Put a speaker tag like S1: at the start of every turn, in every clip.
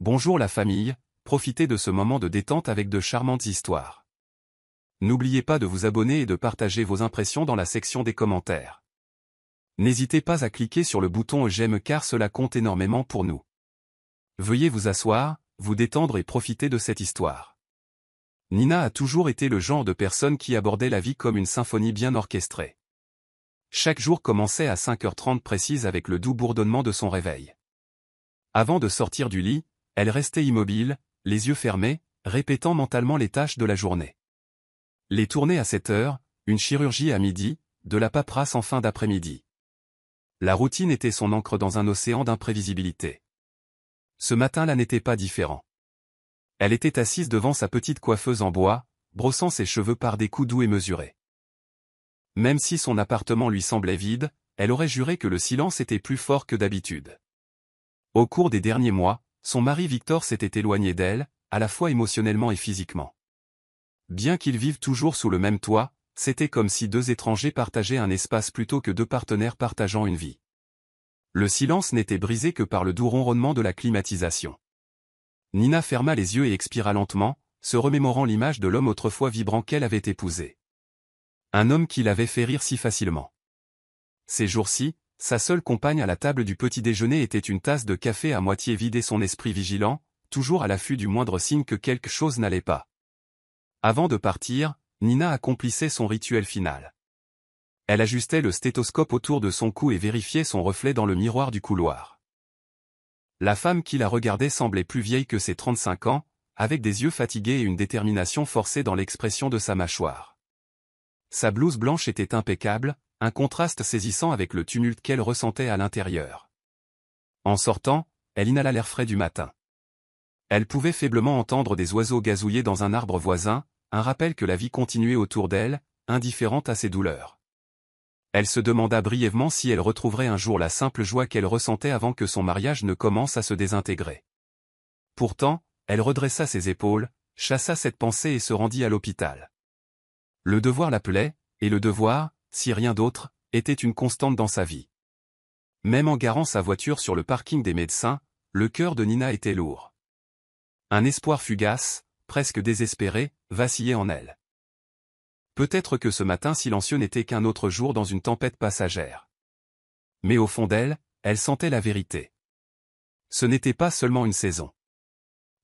S1: Bonjour la famille, profitez de ce moment de détente avec de charmantes histoires. N'oubliez pas de vous abonner et de partager vos impressions dans la section des commentaires. N'hésitez pas à cliquer sur le bouton j'aime car cela compte énormément pour nous. Veuillez vous asseoir, vous détendre et profiter de cette histoire. Nina a toujours été le genre de personne qui abordait la vie comme une symphonie bien orchestrée. Chaque jour commençait à 5h30 précise avec le doux bourdonnement de son réveil. Avant de sortir du lit, elle restait immobile, les yeux fermés, répétant mentalement les tâches de la journée. Les tournées à 7 heures, une chirurgie à midi, de la paperasse en fin d'après-midi. La routine était son ancre dans un océan d'imprévisibilité. Ce matin-là n'était pas différent. Elle était assise devant sa petite coiffeuse en bois, brossant ses cheveux par des coups doux et mesurés. Même si son appartement lui semblait vide, elle aurait juré que le silence était plus fort que d'habitude. Au cours des derniers mois, son mari Victor s'était éloigné d'elle, à la fois émotionnellement et physiquement. Bien qu'ils vivent toujours sous le même toit, c'était comme si deux étrangers partageaient un espace plutôt que deux partenaires partageant une vie. Le silence n'était brisé que par le doux ronronnement de la climatisation. Nina ferma les yeux et expira lentement, se remémorant l'image de l'homme autrefois vibrant qu'elle avait épousé. Un homme qui l'avait fait rire si facilement. Ces jours-ci, sa seule compagne à la table du petit déjeuner était une tasse de café à moitié vide et son esprit vigilant, toujours à l'affût du moindre signe que quelque chose n'allait pas. Avant de partir, Nina accomplissait son rituel final. Elle ajustait le stéthoscope autour de son cou et vérifiait son reflet dans le miroir du couloir. La femme qui la regardait semblait plus vieille que ses 35 ans, avec des yeux fatigués et une détermination forcée dans l'expression de sa mâchoire. Sa blouse blanche était impeccable, un contraste saisissant avec le tumulte qu'elle ressentait à l'intérieur. En sortant, elle inhala l'air frais du matin. Elle pouvait faiblement entendre des oiseaux gazouiller dans un arbre voisin, un rappel que la vie continuait autour d'elle, indifférente à ses douleurs. Elle se demanda brièvement si elle retrouverait un jour la simple joie qu'elle ressentait avant que son mariage ne commence à se désintégrer. Pourtant, elle redressa ses épaules, chassa cette pensée et se rendit à l'hôpital. Le devoir l'appelait, et le devoir, si rien d'autre, était une constante dans sa vie. Même en garant sa voiture sur le parking des médecins, le cœur de Nina était lourd. Un espoir fugace, presque désespéré, vacillait en elle. Peut-être que ce matin silencieux n'était qu'un autre jour dans une tempête passagère. Mais au fond d'elle, elle sentait la vérité. Ce n'était pas seulement une saison.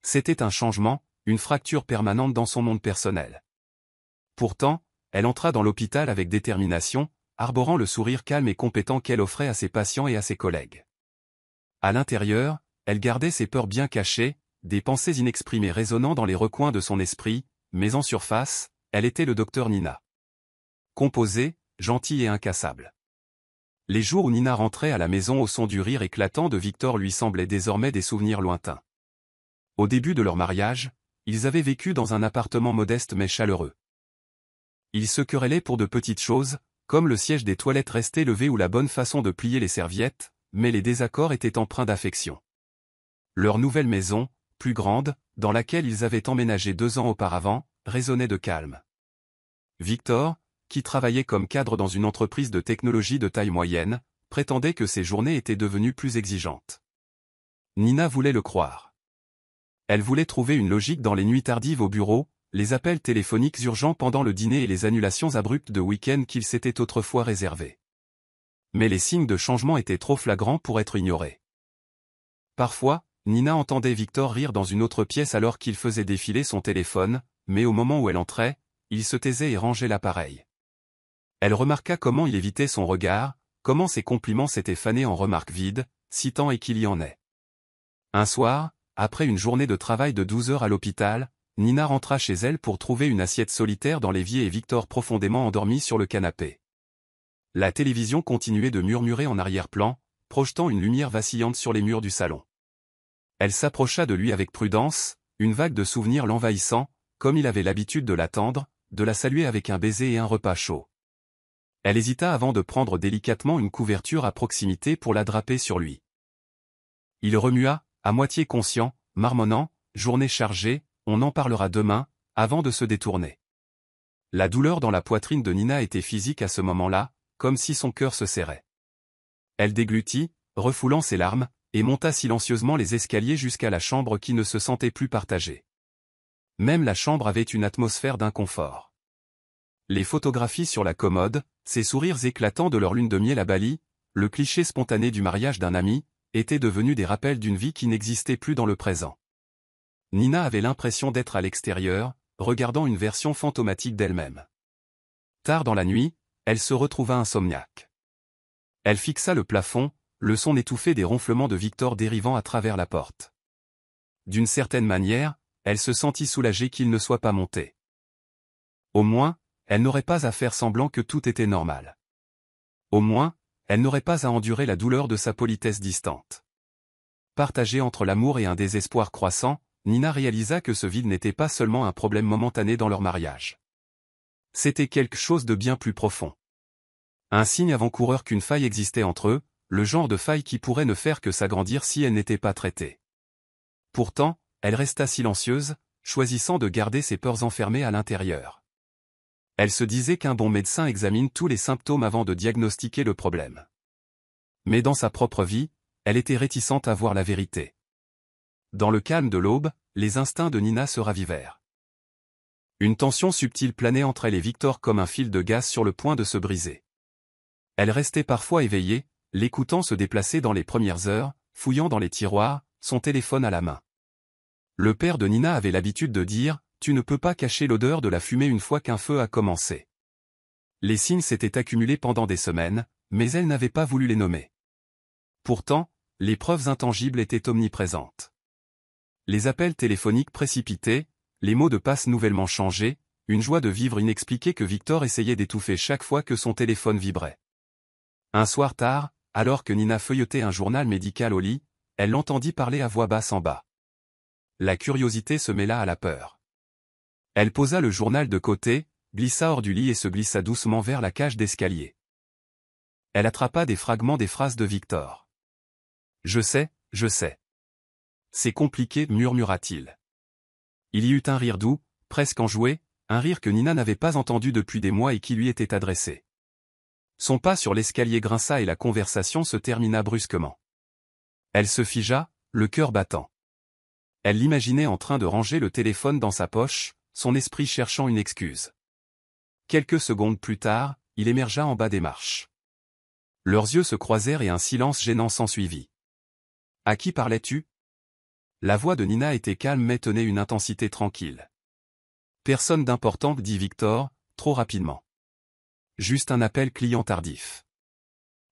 S1: C'était un changement, une fracture permanente dans son monde personnel. Pourtant, elle entra dans l'hôpital avec détermination, arborant le sourire calme et compétent qu'elle offrait à ses patients et à ses collègues. À l'intérieur, elle gardait ses peurs bien cachées, des pensées inexprimées résonnant dans les recoins de son esprit, mais en surface, elle était le docteur Nina. Composée, gentille et incassable. Les jours où Nina rentrait à la maison au son du rire éclatant de Victor lui semblaient désormais des souvenirs lointains. Au début de leur mariage, ils avaient vécu dans un appartement modeste mais chaleureux. Ils se querellaient pour de petites choses, comme le siège des toilettes resté levé ou la bonne façon de plier les serviettes, mais les désaccords étaient empreints d'affection. Leur nouvelle maison, plus grande, dans laquelle ils avaient emménagé 2 ans auparavant, résonnait de calme. Victor, qui travaillait comme cadre dans une entreprise de technologie de taille moyenne, prétendait que ses journées étaient devenues plus exigeantes. Nina voulait le croire. Elle voulait trouver une logique dans les nuits tardives au bureau, les appels téléphoniques urgents pendant le dîner et les annulations abruptes de week-end qu'il s'était autrefois réservés. Mais les signes de changement étaient trop flagrants pour être ignorés. Parfois, Nina entendait Victor rire dans une autre pièce alors qu'il faisait défiler son téléphone, mais au moment où elle entrait, il se taisait et rangeait l'appareil. Elle remarqua comment il évitait son regard, comment ses compliments s'étaient fanés en remarques vides, si tant est qu'il y en ait. Un soir, après une journée de travail de 12 heures à l'hôpital, Nina rentra chez elle pour trouver une assiette solitaire dans l'évier et Victor profondément endormi sur le canapé. La télévision continuait de murmurer en arrière-plan, projetant une lumière vacillante sur les murs du salon. Elle s'approcha de lui avec prudence, une vague de souvenirs l'envahissant, comme il avait l'habitude de l'attendre, de la saluer avec un baiser et un repas chaud. Elle hésita avant de prendre délicatement une couverture à proximité pour la draper sur lui. Il remua, à moitié conscient, marmonnant, « Journée chargée, on en parlera demain », avant de se détourner. La douleur dans la poitrine de Nina était physique à ce moment-là, comme si son cœur se serrait. Elle déglutit, refoulant ses larmes, et monta silencieusement les escaliers jusqu'à la chambre qui ne se sentait plus partagée. Même la chambre avait une atmosphère d'inconfort. Les photographies sur la commode, ces sourires éclatants de leur lune de miel à Bali, le cliché spontané du mariage d'un ami, étaient devenus des rappels d'une vie qui n'existait plus dans le présent. Nina avait l'impression d'être à l'extérieur, regardant une version fantomatique d'elle-même. Tard dans la nuit, elle se retrouva insomniaque. Elle fixa le plafond, le son étouffé des ronflements de Victor dérivant à travers la porte. D'une certaine manière, elle se sentit soulagée qu'il ne soit pas monté. Au moins, elle n'aurait pas à faire semblant que tout était normal. Au moins, elle n'aurait pas à endurer la douleur de sa politesse distante. Partagée entre l'amour et un désespoir croissant, Nina réalisa que ce vide n'était pas seulement un problème momentané dans leur mariage. C'était quelque chose de bien plus profond. Un signe avant-coureur qu'une faille existait entre eux, le genre de faille qui pourrait ne faire que s'agrandir si elle n'était pas traitée. Pourtant, elle resta silencieuse, choisissant de garder ses peurs enfermées à l'intérieur. Elle se disait qu'un bon médecin examine tous les symptômes avant de diagnostiquer le problème. Mais dans sa propre vie, elle était réticente à voir la vérité. Dans le calme de l'aube, les instincts de Nina se ravivèrent. Une tension subtile planait entre elle et Victor comme un fil de gaz sur le point de se briser. Elle restait parfois éveillée, l'écoutant se déplacer dans les premières heures, fouillant dans les tiroirs, son téléphone à la main. Le père de Nina avait l'habitude de dire « Tu ne peux pas cacher l'odeur de la fumée une fois qu'un feu a commencé ». Les signes s'étaient accumulés pendant des semaines, mais elle n'avait pas voulu les nommer. Pourtant, les preuves intangibles étaient omniprésentes. Les appels téléphoniques précipités, les mots de passe nouvellement changés, une joie de vivre inexpliquée que Victor essayait d'étouffer chaque fois que son téléphone vibrait. Un soir tard, alors que Nina feuilletait un journal médical au lit, elle l'entendit parler à voix basse en bas. La curiosité se mêla à la peur. Elle posa le journal de côté, glissa hors du lit et se glissa doucement vers la cage d'escalier. Elle attrapa des fragments des phrases de Victor. « Je sais, je sais. C'est compliqué » murmura-t-il. Il y eut un rire doux, presque enjoué, un rire que Nina n'avait pas entendu depuis des mois et qui lui était adressé. Son pas sur l'escalier grinça et la conversation se termina brusquement. Elle se figea, le cœur battant. Elle l'imaginait en train de ranger le téléphone dans sa poche, son esprit cherchant une excuse. Quelques secondes plus tard, il émergea en bas des marches. Leurs yeux se croisèrent et un silence gênant s'ensuivit. « À qui parlais-tu » La voix de Nina était calme mais tenait une intensité tranquille. « Personne d'important » dit Victor, trop rapidement. « Juste un appel client tardif.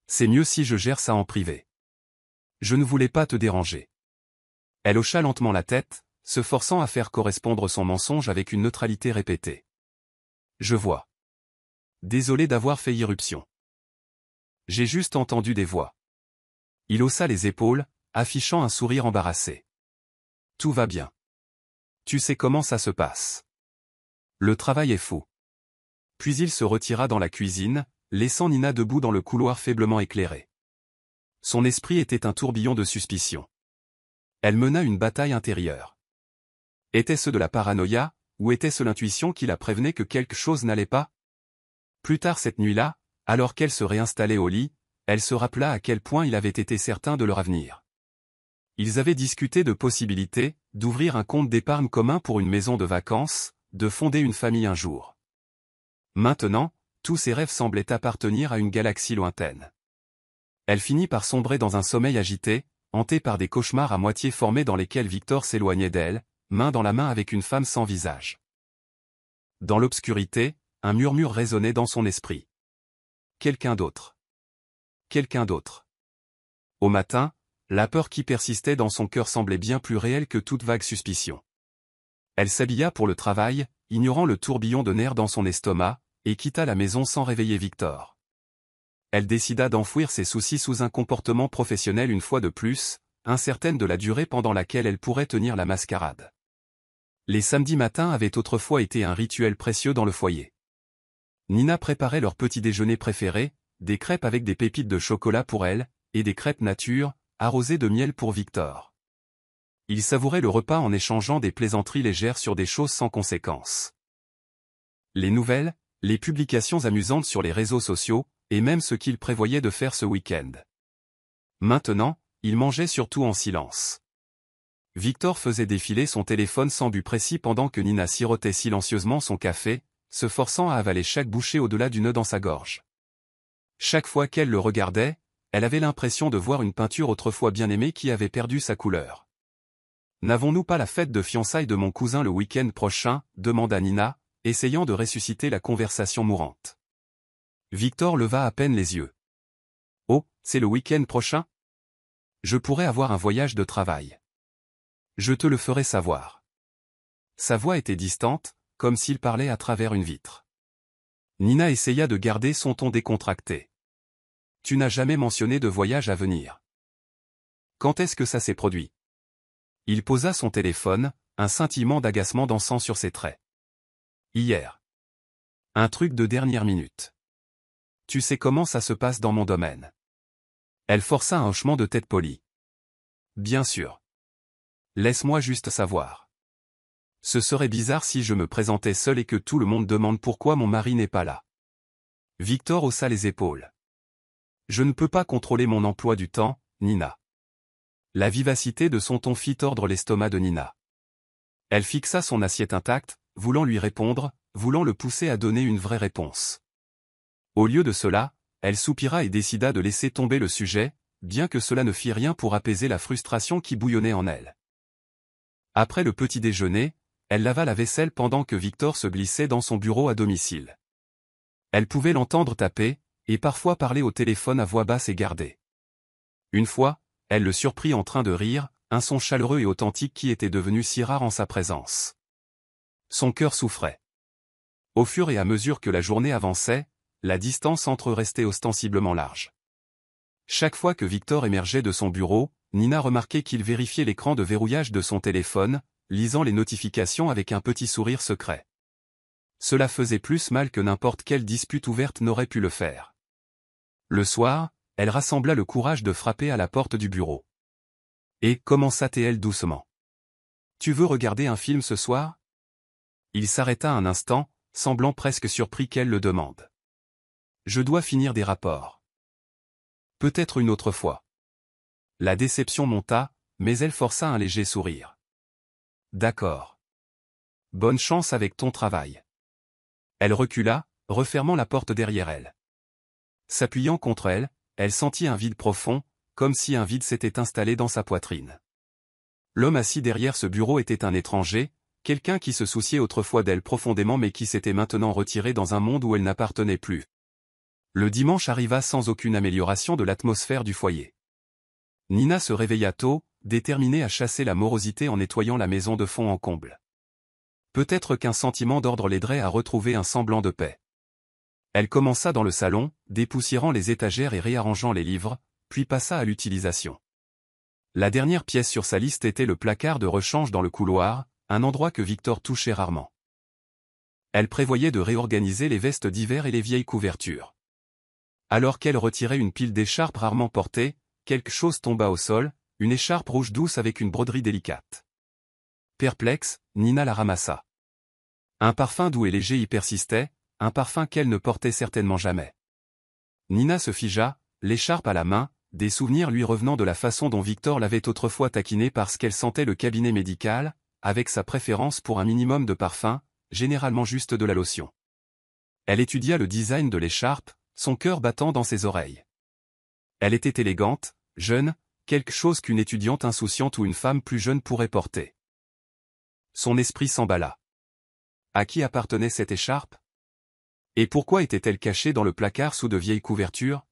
S1: C'est mieux si je gère ça en privé. Je ne voulais pas te déranger. » Elle hocha lentement la tête, se forçant à faire correspondre son mensonge avec une neutralité répétée. « Je vois. Désolé d'avoir fait irruption. J'ai juste entendu des voix. » Il haussa les épaules, affichant un sourire embarrassé. « Tout va bien. Tu sais comment ça se passe. Le travail est fou. » Puis il se retira dans la cuisine, laissant Nina debout dans le couloir faiblement éclairé. Son esprit était un tourbillon de suspicion. Elle mena une bataille intérieure. Était-ce de la paranoïa, ou était-ce l'intuition qui la prévenait que quelque chose n'allait pas? Plus tard cette nuit-là, alors qu'elle se réinstallait au lit, elle se rappela à quel point il avait été certain de leur avenir. Ils avaient discuté de possibilités, d'ouvrir un compte d'épargne commun pour une maison de vacances, de fonder une famille un jour. Maintenant, tous ces rêves semblaient appartenir à une galaxie lointaine. Elle finit par sombrer dans un sommeil agité, hantée par des cauchemars à moitié formés dans lesquels Victor s'éloignait d'elle, main dans la main avec une femme sans visage. Dans l'obscurité, un murmure résonnait dans son esprit. Quelqu'un d'autre. Quelqu'un d'autre. Au matin, la peur qui persistait dans son cœur semblait bien plus réelle que toute vague suspicion. Elle s'habilla pour le travail, ignorant le tourbillon de nerfs dans son estomac, et quitta la maison sans réveiller Victor. Elle décida d'enfouir ses soucis sous un comportement professionnel une fois de plus, incertaine de la durée pendant laquelle elle pourrait tenir la mascarade. Les samedis matins avaient autrefois été un rituel précieux dans le foyer. Nina préparait leur petit déjeuner préféré, des crêpes avec des pépites de chocolat pour elle, et des crêpes nature, arrosées de miel pour Victor. Ils savouraient le repas en échangeant des plaisanteries légères sur des choses sans conséquence. Les nouvelles, les publications amusantes sur les réseaux sociaux, et même ce qu'ils prévoyaient de faire ce week-end. Maintenant, il mangeait surtout en silence. Victor faisait défiler son téléphone sans but précis pendant que Nina sirotait silencieusement son café, se forçant à avaler chaque bouchée au-delà du nœud dans sa gorge. Chaque fois qu'elle le regardait, elle avait l'impression de voir une peinture autrefois bien aimée qui avait perdu sa couleur. « N'avons-nous pas la fête de fiançailles de mon cousin le week-end prochain ?» demanda Nina, essayant de ressusciter la conversation mourante. Victor leva à peine les yeux. « Oh, c'est le week-end prochain ? Je pourrais avoir un voyage de travail. Je te le ferai savoir. » Sa voix était distante, comme s'il parlait à travers une vitre. Nina essaya de garder son ton décontracté. « Tu n'as jamais mentionné de voyage à venir. Quand est-ce que ça s'est produit ?» Il posa son téléphone, un scintillement d'agacement dansant sur ses traits. « Hier. Un truc de dernière minute. Tu sais comment ça se passe dans mon domaine. » Elle força un hochement de tête poli. « Bien sûr. Laisse-moi juste savoir. Ce serait bizarre si je me présentais seul et que tout le monde demande pourquoi mon mari n'est pas là. » Victor haussa les épaules. « Je ne peux pas contrôler mon emploi du temps, Nina. » La vivacité de son ton fit tordre l'estomac de Nina. Elle fixa son assiette intacte, voulant lui répondre, voulant le pousser à donner une vraie réponse. Au lieu de cela, elle soupira et décida de laisser tomber le sujet, bien que cela ne fît rien pour apaiser la frustration qui bouillonnait en elle. Après le petit déjeuner, elle lava la vaisselle pendant que Victor se glissait dans son bureau à domicile. Elle pouvait l'entendre taper, et parfois parler au téléphone à voix basse et gardée. Une fois, elle le surprit en train de rire, un son chaleureux et authentique qui était devenu si rare en sa présence. Son cœur souffrait. Au fur et à mesure que la journée avançait, la distance entre eux restait ostensiblement large. Chaque fois que Victor émergeait de son bureau, Nina remarquait qu'il vérifiait l'écran de verrouillage de son téléphone, lisant les notifications avec un petit sourire secret. Cela faisait plus mal que n'importe quelle dispute ouverte n'aurait pu le faire. Le soir, elle rassembla le courage de frapper à la porte du bureau. Et commença-t-elle doucement. « Tu veux regarder un film ce soir ?» Il s'arrêta un instant, semblant presque surpris qu'elle le demande. « Je dois finir des rapports. Peut-être une autre fois. » La déception monta, mais elle força un léger sourire. « D'accord. Bonne chance avec ton travail. » Elle recula, refermant la porte derrière elle. S'appuyant contre elle, elle sentit un vide profond, comme si un vide s'était installé dans sa poitrine. L'homme assis derrière ce bureau était un étranger, quelqu'un qui se souciait autrefois d'elle profondément mais qui s'était maintenant retiré dans un monde où elle n'appartenait plus. Le dimanche arriva sans aucune amélioration de l'atmosphère du foyer. Nina se réveilla tôt, déterminée à chasser la morosité en nettoyant la maison de fond en comble. Peut-être qu'un sentiment d'ordre l'aiderait à retrouver un semblant de paix. Elle commença dans le salon, dépoussiérant les étagères et réarrangeant les livres, puis passa à l'utilisation. La dernière pièce sur sa liste était le placard de rechange dans le couloir, un endroit que Victor touchait rarement. Elle prévoyait de réorganiser les vestes d'hiver et les vieilles couvertures. Alors qu'elle retirait une pile d'écharpes rarement portées, quelque chose tomba au sol, une écharpe rouge douce avec une broderie délicate. Perplexe, Nina la ramassa. Un parfum doux et léger y persistait, un parfum qu'elle ne portait certainement jamais. Nina se figea, l'écharpe à la main, des souvenirs lui revenant de la façon dont Victor l'avait autrefois taquinée parce qu'elle sentait le cabinet médical, avec sa préférence pour un minimum de parfum, généralement juste de la lotion. Elle étudia le design de l'écharpe, son cœur battant dans ses oreilles. Elle était élégante, jeune, quelque chose qu'une étudiante insouciante ou une femme plus jeune pourrait porter. Son esprit s'emballa. À qui appartenait cette écharpe? Et pourquoi était-elle cachée dans le placard sous de vieilles couvertures?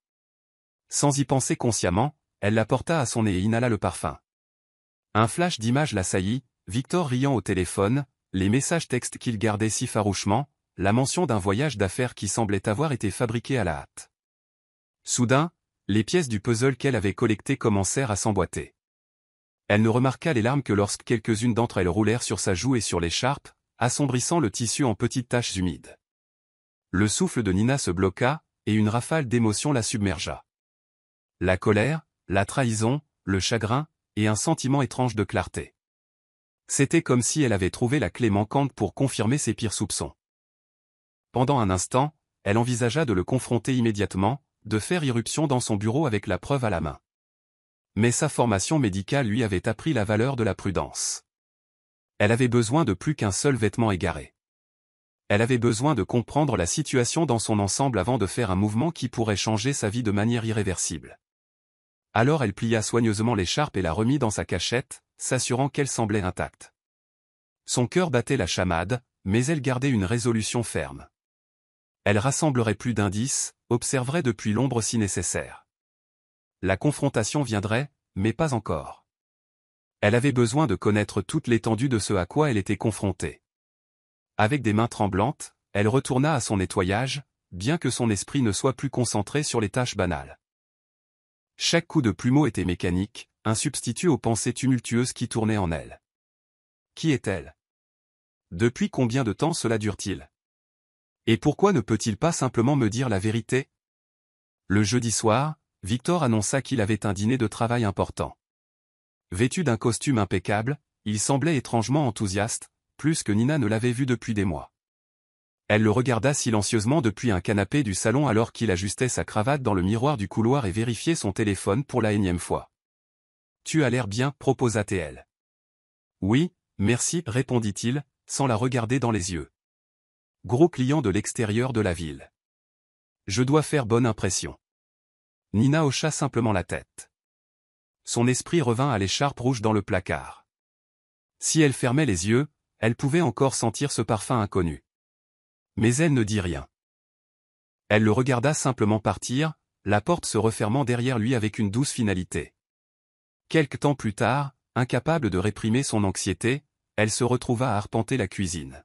S1: Sans y penser consciemment, elle la porta à son nez et inhala le parfum. Un flash d'image l'assaillit, Victor riant au téléphone, les messages textes qu'il gardait si farouchement, la mention d'un voyage d'affaires qui semblait avoir été fabriqué à la hâte. Soudain, les pièces du puzzle qu'elle avait collectées commencèrent à s'emboîter. Elle ne remarqua les larmes que lorsque quelques-unes d'entre elles roulèrent sur sa joue et sur l'écharpe, assombrissant le tissu en petites taches humides. Le souffle de Nina se bloqua, et une rafale d'émotions la submergea. La colère, la trahison, le chagrin, et un sentiment étrange de clarté. C'était comme si elle avait trouvé la clé manquante pour confirmer ses pires soupçons. Pendant un instant, elle envisagea de le confronter immédiatement, de faire irruption dans son bureau avec la preuve à la main. Mais sa formation médicale lui avait appris la valeur de la prudence. Elle avait besoin de plus qu'un seul vêtement égaré. Elle avait besoin de comprendre la situation dans son ensemble avant de faire un mouvement qui pourrait changer sa vie de manière irréversible. Alors elle plia soigneusement l'écharpe et la remit dans sa cachette, s'assurant qu'elle semblait intacte. Son cœur battait la chamade, mais elle gardait une résolution ferme. Elle rassemblerait plus d'indices, observerait depuis l'ombre si nécessaire. La confrontation viendrait, mais pas encore. Elle avait besoin de connaître toute l'étendue de ce à quoi elle était confrontée. Avec des mains tremblantes, elle retourna à son nettoyage, bien que son esprit ne soit plus concentré sur les tâches banales. Chaque coup de plumeau était mécanique, un substitut aux pensées tumultueuses qui tournaient en elle. Qui est-elle? Depuis combien de temps cela dure-t-il? Et pourquoi ne peut-il pas simplement me dire la vérité? Le jeudi soir, Victor annonça qu'il avait un dîner de travail important. Vêtu d'un costume impeccable, il semblait étrangement enthousiaste, plus que Nina ne l'avait vu depuis des mois. Elle le regarda silencieusement depuis un canapé du salon alors qu'il ajustait sa cravate dans le miroir du couloir et vérifiait son téléphone pour la énième fois. « Tu as l'air bien, proposa-t-elle. « Oui, merci, répondit-il, sans la regarder dans les yeux. Gros client de l'extérieur de la ville. Je dois faire bonne impression. » Nina hocha simplement la tête. Son esprit revint à l'écharpe rouge dans le placard. Si elle fermait les yeux, elle pouvait encore sentir ce parfum inconnu. Mais elle ne dit rien. Elle le regarda simplement partir, la porte se refermant derrière lui avec une douce finalité. Quelque temps plus tard, incapable de réprimer son anxiété, elle se retrouva à arpenter la cuisine.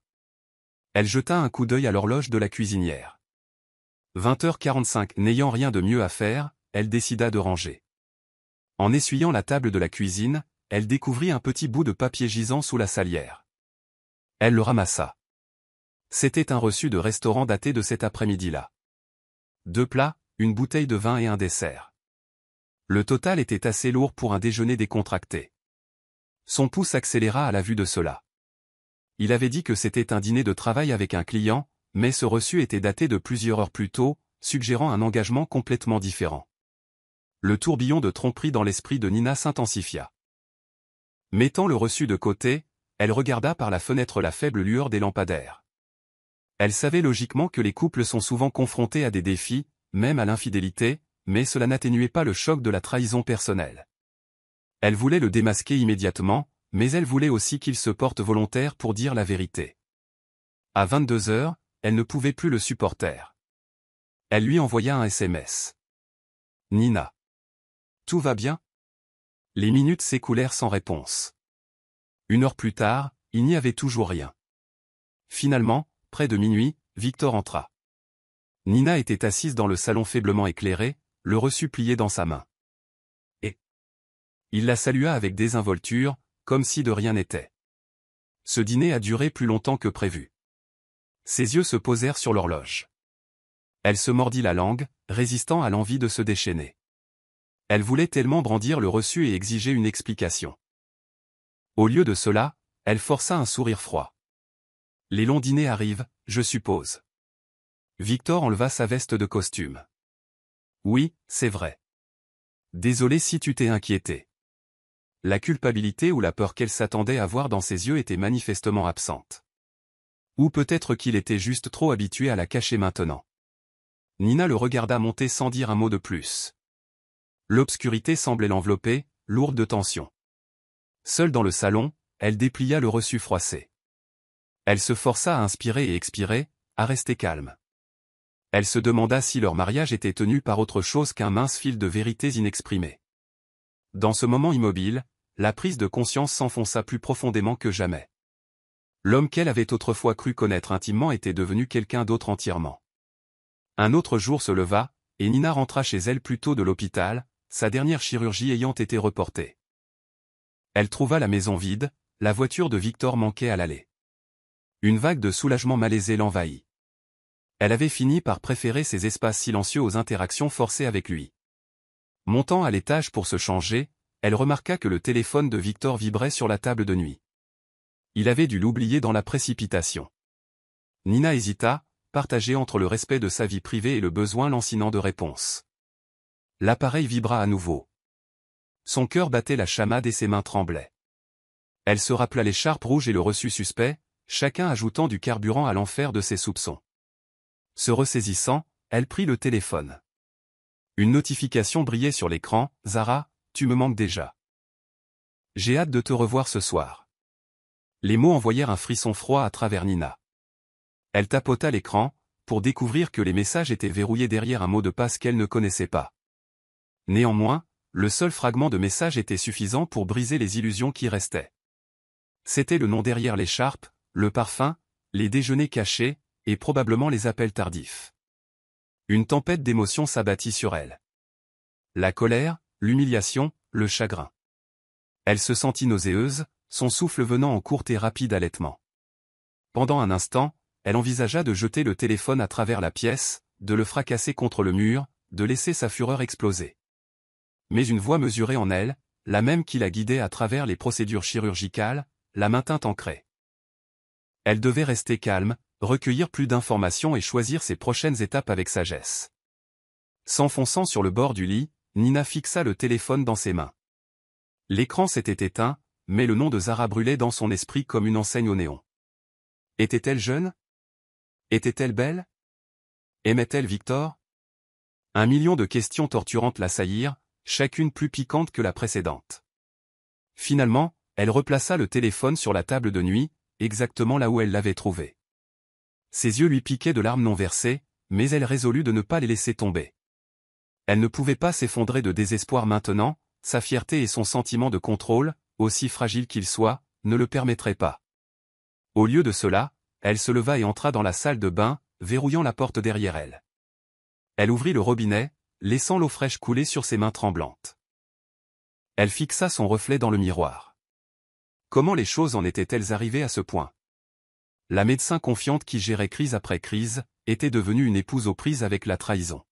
S1: Elle jeta un coup d'œil à l'horloge de la cuisinière. 20h45. N'ayant rien de mieux à faire, elle décida de ranger. En essuyant la table de la cuisine, elle découvrit un petit bout de papier gisant sous la salière. Elle le ramassa. C'était un reçu de restaurant daté de cet après-midi-là. 2 plats, une bouteille de vin et un dessert. Le total était assez lourd pour un déjeuner décontracté. Son pouls s'accéléra à la vue de cela. Il avait dit que c'était un dîner de travail avec un client, mais ce reçu était daté de plusieurs heures plus tôt, suggérant un engagement complètement différent. Le tourbillon de tromperie dans l'esprit de Nina s'intensifia. Mettant le reçu de côté, elle regarda par la fenêtre la faible lueur des lampadaires. Elle savait logiquement que les couples sont souvent confrontés à des défis, même à l'infidélité, mais cela n'atténuait pas le choc de la trahison personnelle. Elle voulait le démasquer immédiatement, mais elle voulait aussi qu'il se porte volontaire pour dire la vérité. À 22h, elle ne pouvait plus le supporter. Elle lui envoya un SMS. « Nina. Tout va bien ?» Les minutes s'écoulèrent sans réponse. 1 heure plus tard, il n'y avait toujours rien. Finalement, près de minuit, Victor entra. Nina était assise dans le salon faiblement éclairé, le reçu plié dans sa main. Et il la salua avec désinvolture, comme si de rien n'était. Ce dîner a duré plus longtemps que prévu. Ses yeux se posèrent sur l'horloge. Elle se mordit la langue, résistant à l'envie de se déchaîner. Elle voulait tellement brandir le reçu et exiger une explication. Au lieu de cela, elle força un sourire froid. « Les longs dîners arrivent, je suppose. » Victor enleva sa veste de costume. « Oui, c'est vrai. Désolé si tu t'es inquiété. » La culpabilité ou la peur qu'elle s'attendait à voir dans ses yeux était manifestement absente. Ou peut-être qu'il était juste trop habitué à la cacher maintenant. Nina le regarda monter sans dire un mot de plus. L'obscurité semblait l'envelopper, lourde de tension. Seule dans le salon, elle déplia le reçu froissé. Elle se força à inspirer et expirer, à rester calme. Elle se demanda si leur mariage était tenu par autre chose qu'un mince fil de vérités inexprimées. Dans ce moment immobile, la prise de conscience s'enfonça plus profondément que jamais. L'homme qu'elle avait autrefois cru connaître intimement était devenu quelqu'un d'autre entièrement. Un autre jour se leva, et Nina rentra chez elle plus tôt de l'hôpital, sa dernière chirurgie ayant été reportée. Elle trouva la maison vide, la voiture de Victor manquait à l'aller. Une vague de soulagement malaisé l'envahit. Elle avait fini par préférer ces espaces silencieux aux interactions forcées avec lui. Montant à l'étage pour se changer, elle remarqua que le téléphone de Victor vibrait sur la table de nuit. Il avait dû l'oublier dans la précipitation. Nina hésita, partagée entre le respect de sa vie privée et le besoin lancinant de réponse. L'appareil vibra à nouveau. Son cœur battait la chamade et ses mains tremblaient. Elle se rappela l'écharpe rouge et le reçu suspect, chacun ajoutant du carburant à l'enfer de ses soupçons. Se ressaisissant, elle prit le téléphone. Une notification brillait sur l'écran. « Zara, tu me manques déjà. J'ai hâte de te revoir ce soir. » Les mots envoyèrent un frisson froid à travers Nina. Elle tapota l'écran, pour découvrir que les messages étaient verrouillés derrière un mot de passe qu'elle ne connaissait pas. Néanmoins, le seul fragment de message était suffisant pour briser les illusions qui restaient. C'était le nom derrière l'écharpe, le parfum, les déjeuners cachés, et probablement les appels tardifs. Une tempête d'émotions s'abattit sur elle. La colère, l'humiliation, le chagrin. Elle se sentit nauséeuse, son souffle venant en court et rapide halètement. Pendant un instant, elle envisagea de jeter le téléphone à travers la pièce, de le fracasser contre le mur, de laisser sa fureur exploser. Mais une voix mesurée en elle, la même qui la guidait à travers les procédures chirurgicales, la maintint ancrée. Elle devait rester calme, recueillir plus d'informations et choisir ses prochaines étapes avec sagesse. S'enfonçant sur le bord du lit, Nina fixa le téléphone dans ses mains. L'écran s'était éteint, mais le nom de Zara brûlait dans son esprit comme une enseigne au néon. Était-elle jeune? Était-elle belle? Aimait-elle Victor? Un million de questions torturantes l'assaillirent, chacune plus piquante que la précédente. Finalement, elle replaça le téléphone sur la table de nuit, exactement là où elle l'avait trouvé. Ses yeux lui piquaient de larmes non versées, mais elle résolut de ne pas les laisser tomber. Elle ne pouvait pas s'effondrer de désespoir maintenant, sa fierté et son sentiment de contrôle, aussi fragile qu'il soit, ne le permettraient pas. Au lieu de cela, elle se leva et entra dans la salle de bain, verrouillant la porte derrière elle. Elle ouvrit le robinet, laissant l'eau fraîche couler sur ses mains tremblantes. Elle fixa son reflet dans le miroir. Comment les choses en étaient-elles arrivées à ce point? La médecin confiante qui gérait crise après crise, était devenue une épouse aux prises avec la trahison.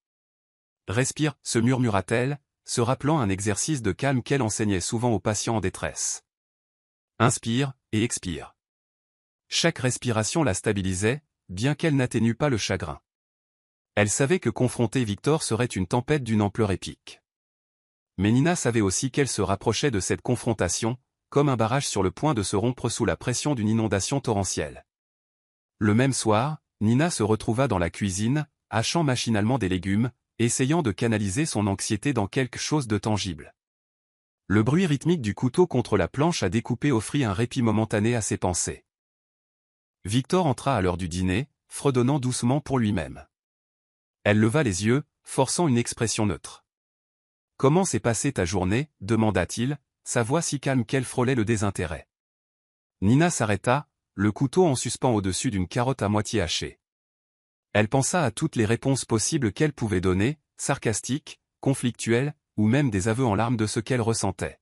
S1: Respire, se murmura-t-elle, se rappelant un exercice de calme qu'elle enseignait souvent aux patients en détresse. Inspire, et expire. Chaque respiration la stabilisait, bien qu'elle n'atténue pas le chagrin. Elle savait que confronter Victor serait une tempête d'une ampleur épique. Mais Nina savait aussi qu'elle se rapprochait de cette confrontation, comme un barrage sur le point de se rompre sous la pression d'une inondation torrentielle. Le même soir, Nina se retrouva dans la cuisine, hachant machinalement des légumes, essayant de canaliser son anxiété dans quelque chose de tangible. Le bruit rythmique du couteau contre la planche à découper offrit un répit momentané à ses pensées. Victor entra à l'heure du dîner, fredonnant doucement pour lui-même. Elle leva les yeux, forçant une expression neutre. « Comment s'est passée ta journée » demanda-t-il, sa voix si calme qu'elle frôlait le désintérêt. Nina s'arrêta, le couteau en suspens au-dessus d'une carotte à moitié hachée. Elle pensa à toutes les réponses possibles qu'elle pouvait donner, sarcastiques, conflictuelles, ou même des aveux en larmes de ce qu'elle ressentait.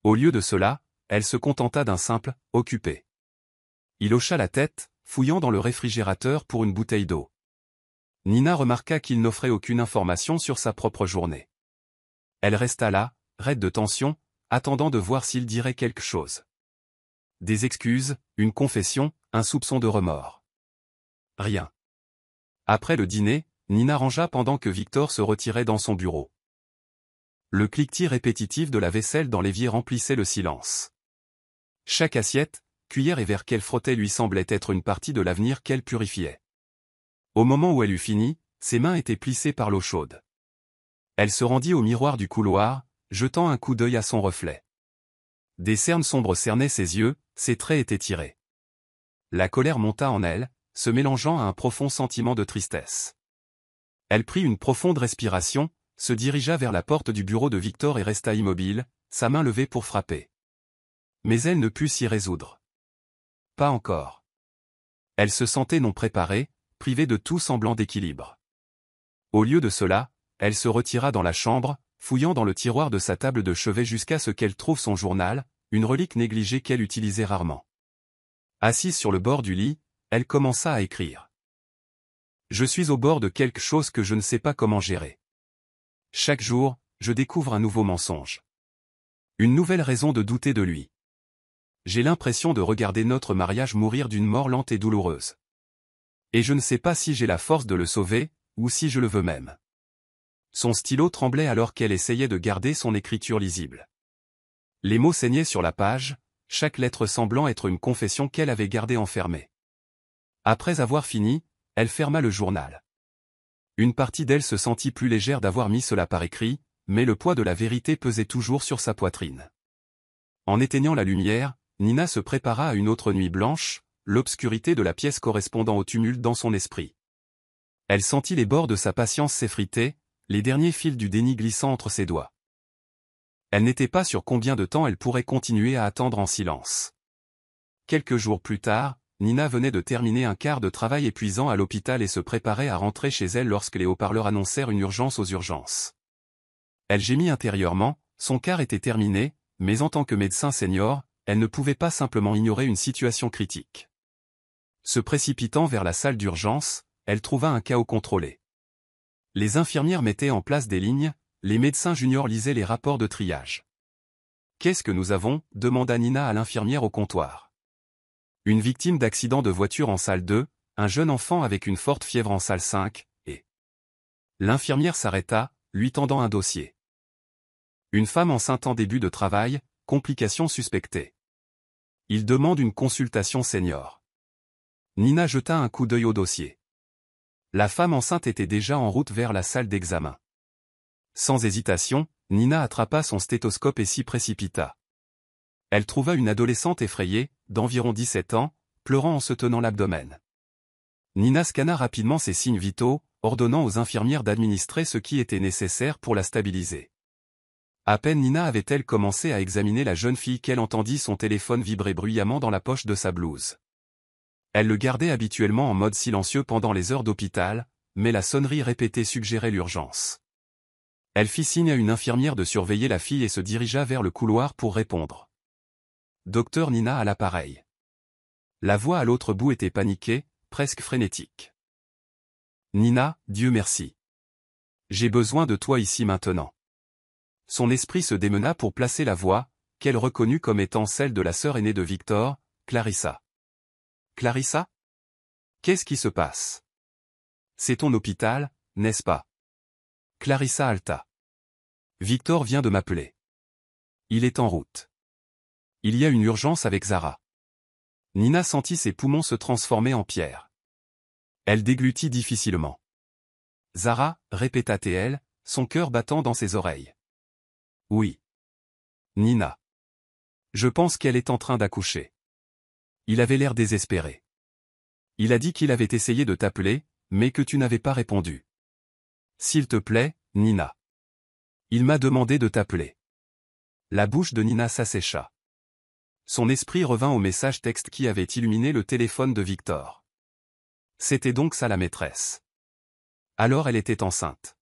S1: Au lieu de cela, elle se contenta d'un simple « occupé ». Il hocha la tête, fouillant dans le réfrigérateur pour une bouteille d'eau. Nina remarqua qu'il n'offrait aucune information sur sa propre journée. Elle resta là, raide de tension, attendant de voir s'il dirait quelque chose. Des excuses, une confession, un soupçon de remords. Rien. Après le dîner, Nina rangea pendant que Victor se retirait dans son bureau. Le cliquetis répétitif de la vaisselle dans l'évier remplissait le silence. Chaque assiette, cuillère et verre qu'elle frottait lui semblait être une partie de l'avenir qu'elle purifiait. Au moment où elle eut fini, ses mains étaient plissées par l'eau chaude. Elle se rendit au miroir du couloir, jetant un coup d'œil à son reflet. Des cernes sombres cernaient ses yeux, ses traits étaient tirés. La colère monta en elle, se mélangeant à un profond sentiment de tristesse. Elle prit une profonde respiration, se dirigea vers la porte du bureau de Victor et resta immobile, sa main levée pour frapper. Mais elle ne put s'y résoudre. Pas encore. Elle se sentait non préparée, privée de tout semblant d'équilibre. Au lieu de cela, elle se retira dans la chambre, fouillant dans le tiroir de sa table de chevet jusqu'à ce qu'elle trouve son journal, une relique négligée qu'elle utilisait rarement. Assise sur le bord du lit, elle commença à écrire. « Je suis au bord de quelque chose que je ne sais pas comment gérer. Chaque jour, je découvre un nouveau mensonge. Une nouvelle raison de douter de lui. J'ai l'impression de regarder notre mariage mourir d'une mort lente et douloureuse. Et je ne sais pas si j'ai la force de le sauver, ou si je le veux même. Son stylo tremblait alors qu'elle essayait de garder son écriture lisible. Les mots saignaient sur la page, chaque lettre semblant être une confession qu'elle avait gardée enfermée. Après avoir fini, elle ferma le journal. Une partie d'elle se sentit plus légère d'avoir mis cela par écrit, mais le poids de la vérité pesait toujours sur sa poitrine. En éteignant la lumière, Nina se prépara à une autre nuit blanche, l'obscurité de la pièce correspondant au tumulte dans son esprit. Elle sentit les bords de sa patience s'effriter, les derniers fils du déni glissant entre ses doigts. Elle n'était pas sûre combien de temps elle pourrait continuer à attendre en silence. Quelques jours plus tard, Nina venait de terminer un quart de travail épuisant à l'hôpital et se préparait à rentrer chez elle lorsque les haut-parleurs annoncèrent une urgence aux urgences. Elle gémit intérieurement, son quart était terminé, mais en tant que médecin senior, elle ne pouvait pas simplement ignorer une situation critique. Se précipitant vers la salle d'urgence, elle trouva un chaos contrôlé. Les infirmières mettaient en place des lignes, les médecins juniors lisaient les rapports de triage. « Qu'est-ce que nous avons » demanda Nina à l'infirmière au comptoir. « Une victime d'accident de voiture en salle 2, un jeune enfant avec une forte fièvre en salle 5, et... » L'infirmière s'arrêta, lui tendant un dossier. « Une femme enceinte en début de travail, complications suspectées. Il demande une consultation senior. » Nina jeta un coup d'œil au dossier. La femme enceinte était déjà en route vers la salle d'examen. Sans hésitation, Nina attrapa son stéthoscope et s'y précipita. Elle trouva une adolescente effrayée, d'environ 17 ans, pleurant en se tenant l'abdomen. Nina scanna rapidement ses signes vitaux, ordonnant aux infirmières d'administrer ce qui était nécessaire pour la stabiliser. À peine Nina avait-elle commencé à examiner la jeune fille qu'elle entendit son téléphone vibrer bruyamment dans la poche de sa blouse. Elle le gardait habituellement en mode silencieux pendant les heures d'hôpital, mais la sonnerie répétée suggérait l'urgence. Elle fit signe à une infirmière de surveiller la fille et se dirigea vers le couloir pour répondre. Docteur Nina à l'appareil. La voix à l'autre bout était paniquée, presque frénétique. Nina, Dieu merci. J'ai besoin de toi ici maintenant. Son esprit se démena pour placer la voix, qu'elle reconnut comme étant celle de la sœur aînée de Victor, Clarissa. Clarissa? Qu'est-ce qui se passe? C'est ton hôpital, n'est-ce pas? Clarissa halta. Victor vient de m'appeler. Il est en route. Il y a une urgence avec Zara. Nina sentit ses poumons se transformer en pierre. Elle déglutit difficilement. Zara, répéta-t-elle, son cœur battant dans ses oreilles. Oui. Nina. Je pense qu'elle est en train d'accoucher. Il avait l'air désespéré. Il a dit qu'il avait essayé de t'appeler, mais que tu n'avais pas répondu. S'il te plaît, Nina. Il m'a demandé de t'appeler. La bouche de Nina s'assécha. Son esprit revint au message texte qui avait illuminé le téléphone de Victor. C'était donc ça la maîtresse. Alors elle était enceinte.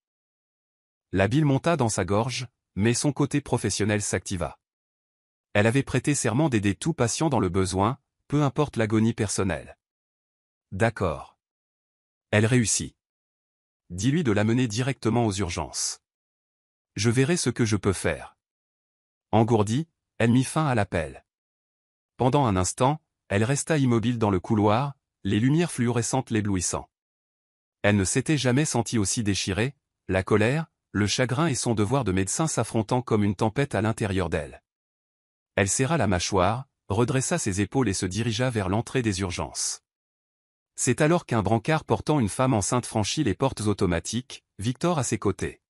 S1: La bile monta dans sa gorge, mais son côté professionnel s'activa. Elle avait prêté serment d'aider tout patient dans le besoin, peu importe l'agonie personnelle. D'accord. Elle réussit. Dis-lui de l'amener directement aux urgences. Je verrai ce que je peux faire. Engourdie, elle mit fin à l'appel. Pendant un instant, elle resta immobile dans le couloir, les lumières fluorescentes l'éblouissant. Elle ne s'était jamais sentie aussi déchirée, la colère, le chagrin et son devoir de médecin s'affrontant comme une tempête à l'intérieur d'elle. Elle serra la mâchoire, redressa ses épaules et se dirigea vers l'entrée des urgences. C'est alors qu'un brancard portant une femme enceinte franchit les portes automatiques, Victor à ses côtés.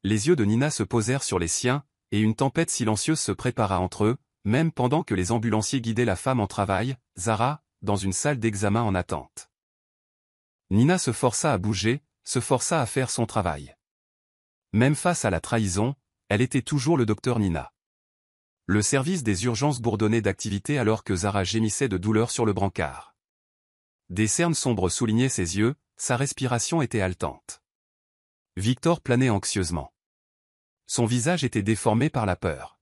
S1: Les yeux de Nina se posèrent sur les siens, et une tempête silencieuse se prépara entre eux, même pendant que les ambulanciers guidaient la femme en travail, Zara, dans une salle d'examen en attente. Nina se força à bouger, se força à faire son travail. Même face à la trahison, elle était toujours le docteur Nina. Le service des urgences bourdonnait d'activité alors que Zara gémissait de douleur sur le brancard. Des cernes sombres soulignaient ses yeux, sa respiration était haletante. Victor planait anxieusement. Son visage était déformé par la peur.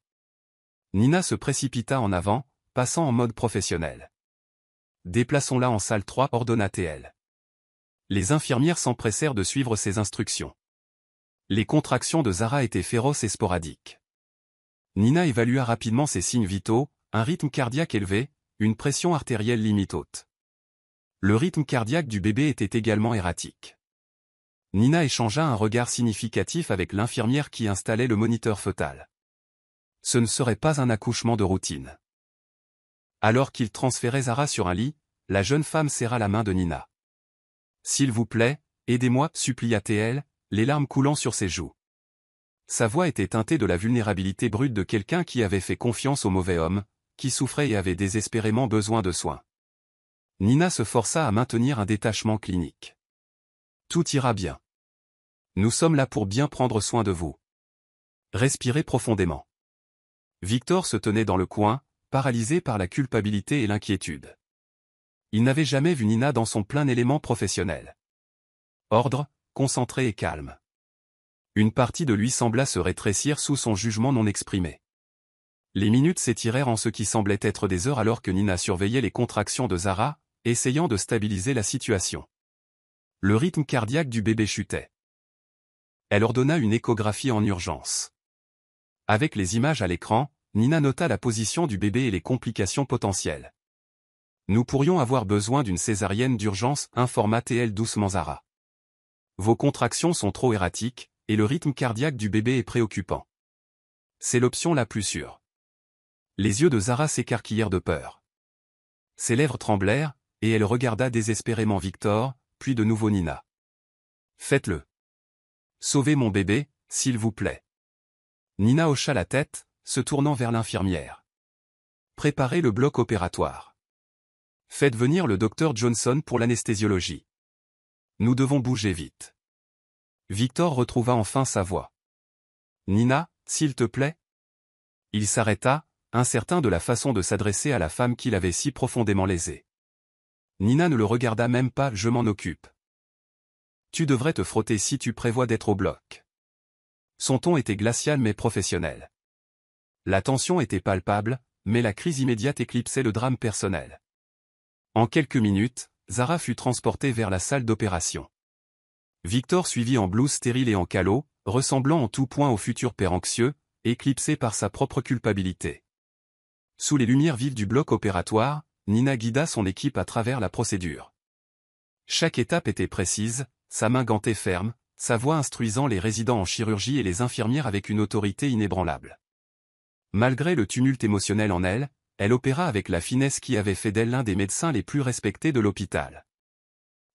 S1: Nina se précipita en avant, passant en mode professionnel. Déplaçons-la en salle 3, ordonna-t-elle. Les infirmières s'empressèrent de suivre ses instructions. Les contractions de Zara étaient féroces et sporadiques. Nina évalua rapidement ses signes vitaux, un rythme cardiaque élevé, une pression artérielle limite haute. Le rythme cardiaque du bébé était également erratique. Nina échangea un regard significatif avec l'infirmière qui installait le moniteur fœtal. Ce ne serait pas un accouchement de routine. Alors qu'il transférait Zara sur un lit, la jeune femme serra la main de Nina. « S'il vous plaît, aidez-moi, supplia-t-elle, les larmes coulant sur ses joues. Sa voix était teintée de la vulnérabilité brute de quelqu'un qui avait fait confiance au mauvais homme, qui souffrait et avait désespérément besoin de soins. Nina se força à maintenir un détachement clinique. « Tout ira bien. Nous sommes là pour bien prendre soin de vous. Respirez profondément. » Victor se tenait dans le coin, paralysé par la culpabilité et l'inquiétude. Il n'avait jamais vu Nina dans son plein élément professionnel. Ordre, concentré et calme. Une partie de lui sembla se rétrécir sous son jugement non exprimé. Les minutes s'étirèrent en ce qui semblait être des heures alors que Nina surveillait les contractions de Zara, essayant de stabiliser la situation. Le rythme cardiaque du bébé chutait. Elle ordonna une échographie en urgence. Avec les images à l'écran, Nina nota la position du bébé et les complications potentielles. « Nous pourrions avoir besoin d'une césarienne d'urgence, informa-t-elle doucement Zara. Vos contractions sont trop erratiques, et le rythme cardiaque du bébé est préoccupant. C'est l'option la plus sûre. » Les yeux de Zara s'écarquillèrent de peur. Ses lèvres tremblèrent, et elle regarda désespérément Victor, puis de nouveau Nina. « Faites-le. Sauvez mon bébé, s'il vous plaît. » Nina hocha la tête, se tournant vers l'infirmière. « Préparez le bloc opératoire. Faites venir le docteur Johnson pour l'anesthésiologie. Nous devons bouger vite. » Victor retrouva enfin sa voix. « Nina, s'il te plaît ?» Il s'arrêta, incertain de la façon de s'adresser à la femme qu'il avait si profondément lésée. Nina ne le regarda même pas. « Je m'en occupe. Tu devrais te frotter si tu prévois d'être au bloc. » Son ton était glacial mais professionnel. La tension était palpable, mais la crise immédiate éclipsait le drame personnel. En quelques minutes, Zara fut transportée vers la salle d'opération. Victor suivit en blouse stérile et en calot, ressemblant en tout point au futur père anxieux, éclipsé par sa propre culpabilité. Sous les lumières vives du bloc opératoire, Nina guida son équipe à travers la procédure. Chaque étape était précise, sa main gantée ferme, sa voix instruisant les résidents en chirurgie et les infirmières avec une autorité inébranlable. Malgré le tumulte émotionnel en elle, elle opéra avec la finesse qui avait fait d'elle l'un des médecins les plus respectés de l'hôpital.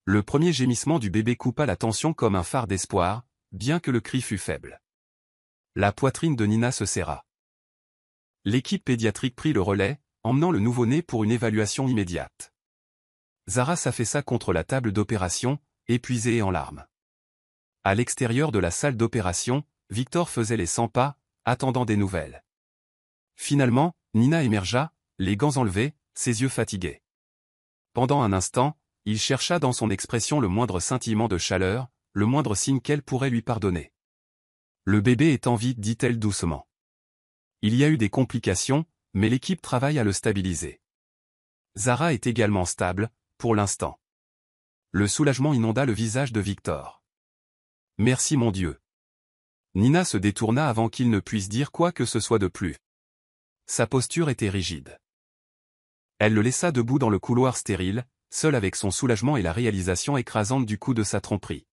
S1: Le premier gémissement du bébé coupa la tension comme un phare d'espoir, bien que le cri fût faible. La poitrine de Nina se serra. L'équipe pédiatrique prit le relais, emmenant le nouveau-né pour une évaluation immédiate. Zara s'affaissa contre la table d'opération, épuisée et en larmes. À l'extérieur de la salle d'opération, Victor faisait les 100 pas, attendant des nouvelles. Finalement, Nina émergea, les gants enlevés, ses yeux fatigués. Pendant un instant, il chercha dans son expression le moindre scintillement de chaleur, le moindre signe qu'elle pourrait lui pardonner. « Le bébé est en vie, dit-elle doucement. Il y a eu des complications, mais l'équipe travaille à le stabiliser. Zara est également stable, pour l'instant. » Le soulagement inonda le visage de Victor. « Merci mon Dieu. » Nina se détourna avant qu'il ne puisse dire quoi que ce soit de plus. Sa posture était rigide. Elle le laissa debout dans le couloir stérile, seul avec son soulagement et la réalisation écrasante du coup de sa tromperie.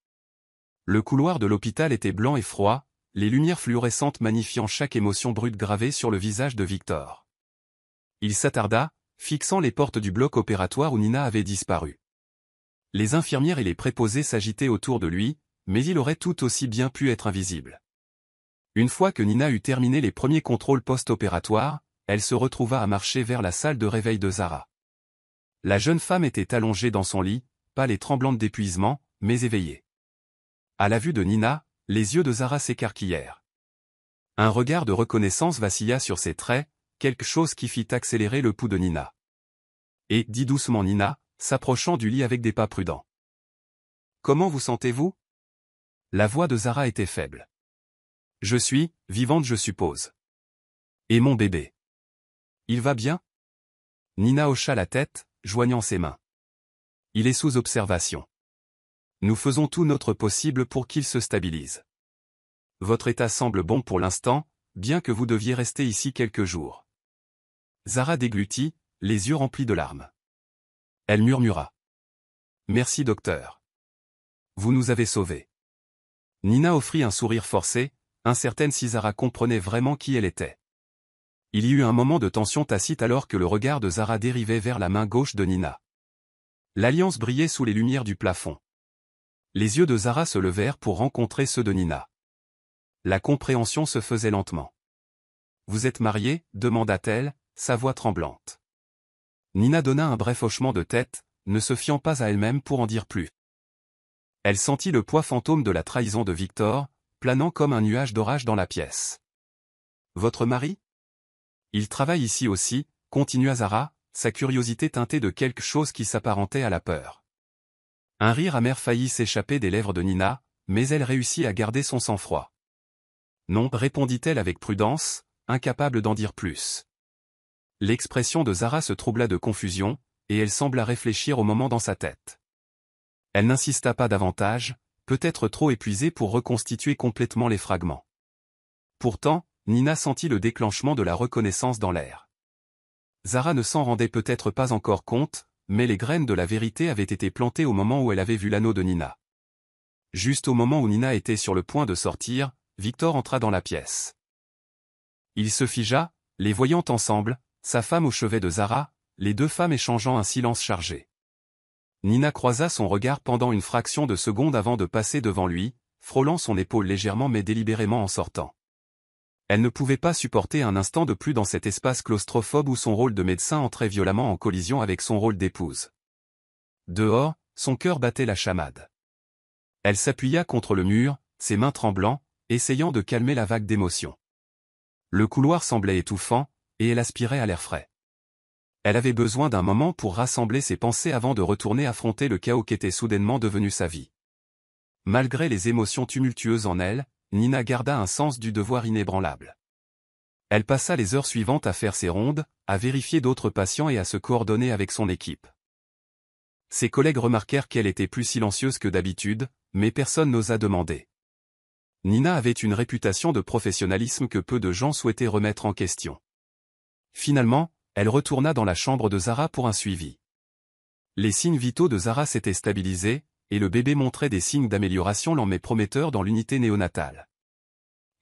S1: Le couloir de l'hôpital était blanc et froid, les lumières fluorescentes magnifiant chaque émotion brute gravée sur le visage de Victor. Il s'attarda, fixant les portes du bloc opératoire où Nina avait disparu. Les infirmières et les préposés s'agitaient autour de lui, mais il aurait tout aussi bien pu être invisible. Une fois que Nina eut terminé les premiers contrôles post-opératoires, elle se retrouva à marcher vers la salle de réveil de Zara. La jeune femme était allongée dans son lit, pâle et tremblante d'épuisement, mais éveillée. À la vue de Nina, les yeux de Zara s'écarquillèrent. Un regard de reconnaissance vacilla sur ses traits, quelque chose qui fit accélérer le pouls de Nina. Et, dit doucement Nina, s'approchant du lit avec des pas prudents. « Comment vous sentez-vous » La voix de Zara était faible. « Je suis, vivante je suppose. Et mon bébé. Il va bien » Nina hocha la tête, joignant ses mains. « Il est sous observation. Nous faisons tout notre possible pour qu'il se stabilise. Votre état semble bon pour l'instant, bien que vous deviez rester ici quelques jours. » Zara déglutit, les yeux remplis de larmes. Elle murmura. « Merci docteur. Vous nous avez sauvés. Nina offrit un sourire forcé, incertaine si Zara comprenait vraiment qui elle était. Il y eut un moment de tension tacite alors que le regard de Zara dérivait vers la main gauche de Nina. L'alliance brillait sous les lumières du plafond. Les yeux de Zara se levèrent pour rencontrer ceux de Nina. La compréhension se faisait lentement. « Vous êtes mariés ?» demanda-t-elle, sa voix tremblante. Nina donna un bref hochement de tête, ne se fiant pas à elle-même pour en dire plus. Elle sentit le poids fantôme de la trahison de Victor, planant comme un nuage d'orage dans la pièce. « Votre mari ? Il travaille ici aussi ?» continua Zara, sa curiosité teintée de quelque chose qui s'apparentait à la peur. Un rire amer faillit s'échapper des lèvres de Nina, mais elle réussit à garder son sang-froid. « Non, répondit-elle avec prudence, incapable d'en dire plus. L'expression de Zara se troubla de confusion, et elle sembla réfléchir au moment dans sa tête. Elle n'insista pas davantage, peut-être trop épuisée pour reconstituer complètement les fragments. Pourtant, Nina sentit le déclenchement de la reconnaissance dans l'air. Zara ne s'en rendait peut-être pas encore compte, mais les graines de la vérité avaient été plantées au moment où elle avait vu l'anneau de Nina. Juste au moment où Nina était sur le point de sortir, Victor entra dans la pièce. Il se figea, les voyant ensemble, sa femme au chevet de Zara, les deux femmes échangeant un silence chargé. Nina croisa son regard pendant une fraction de seconde avant de passer devant lui, frôlant son épaule légèrement mais délibérément en sortant. Elle ne pouvait pas supporter un instant de plus dans cet espace claustrophobe où son rôle de médecin entrait violemment en collision avec son rôle d'épouse. Dehors, son cœur battait la chamade. Elle s'appuya contre le mur, ses mains tremblant, essayant de calmer la vague d'émotion. Le couloir semblait étouffant, et elle aspirait à l'air frais. Elle avait besoin d'un moment pour rassembler ses pensées avant de retourner affronter le chaos qu'était soudainement devenu sa vie. Malgré les émotions tumultueuses en elle, Nina garda un sens du devoir inébranlable. Elle passa les heures suivantes à faire ses rondes, à vérifier d'autres patients et à se coordonner avec son équipe. Ses collègues remarquèrent qu'elle était plus silencieuse que d'habitude, mais personne n'osa demander. Nina avait une réputation de professionnalisme que peu de gens souhaitaient remettre en question. Finalement, elle retourna dans la chambre de Zara pour un suivi. Les signes vitaux de Zara s'étaient stabilisés, et le bébé montrait des signes d'amélioration lents mais prometteurs dans l'unité néonatale.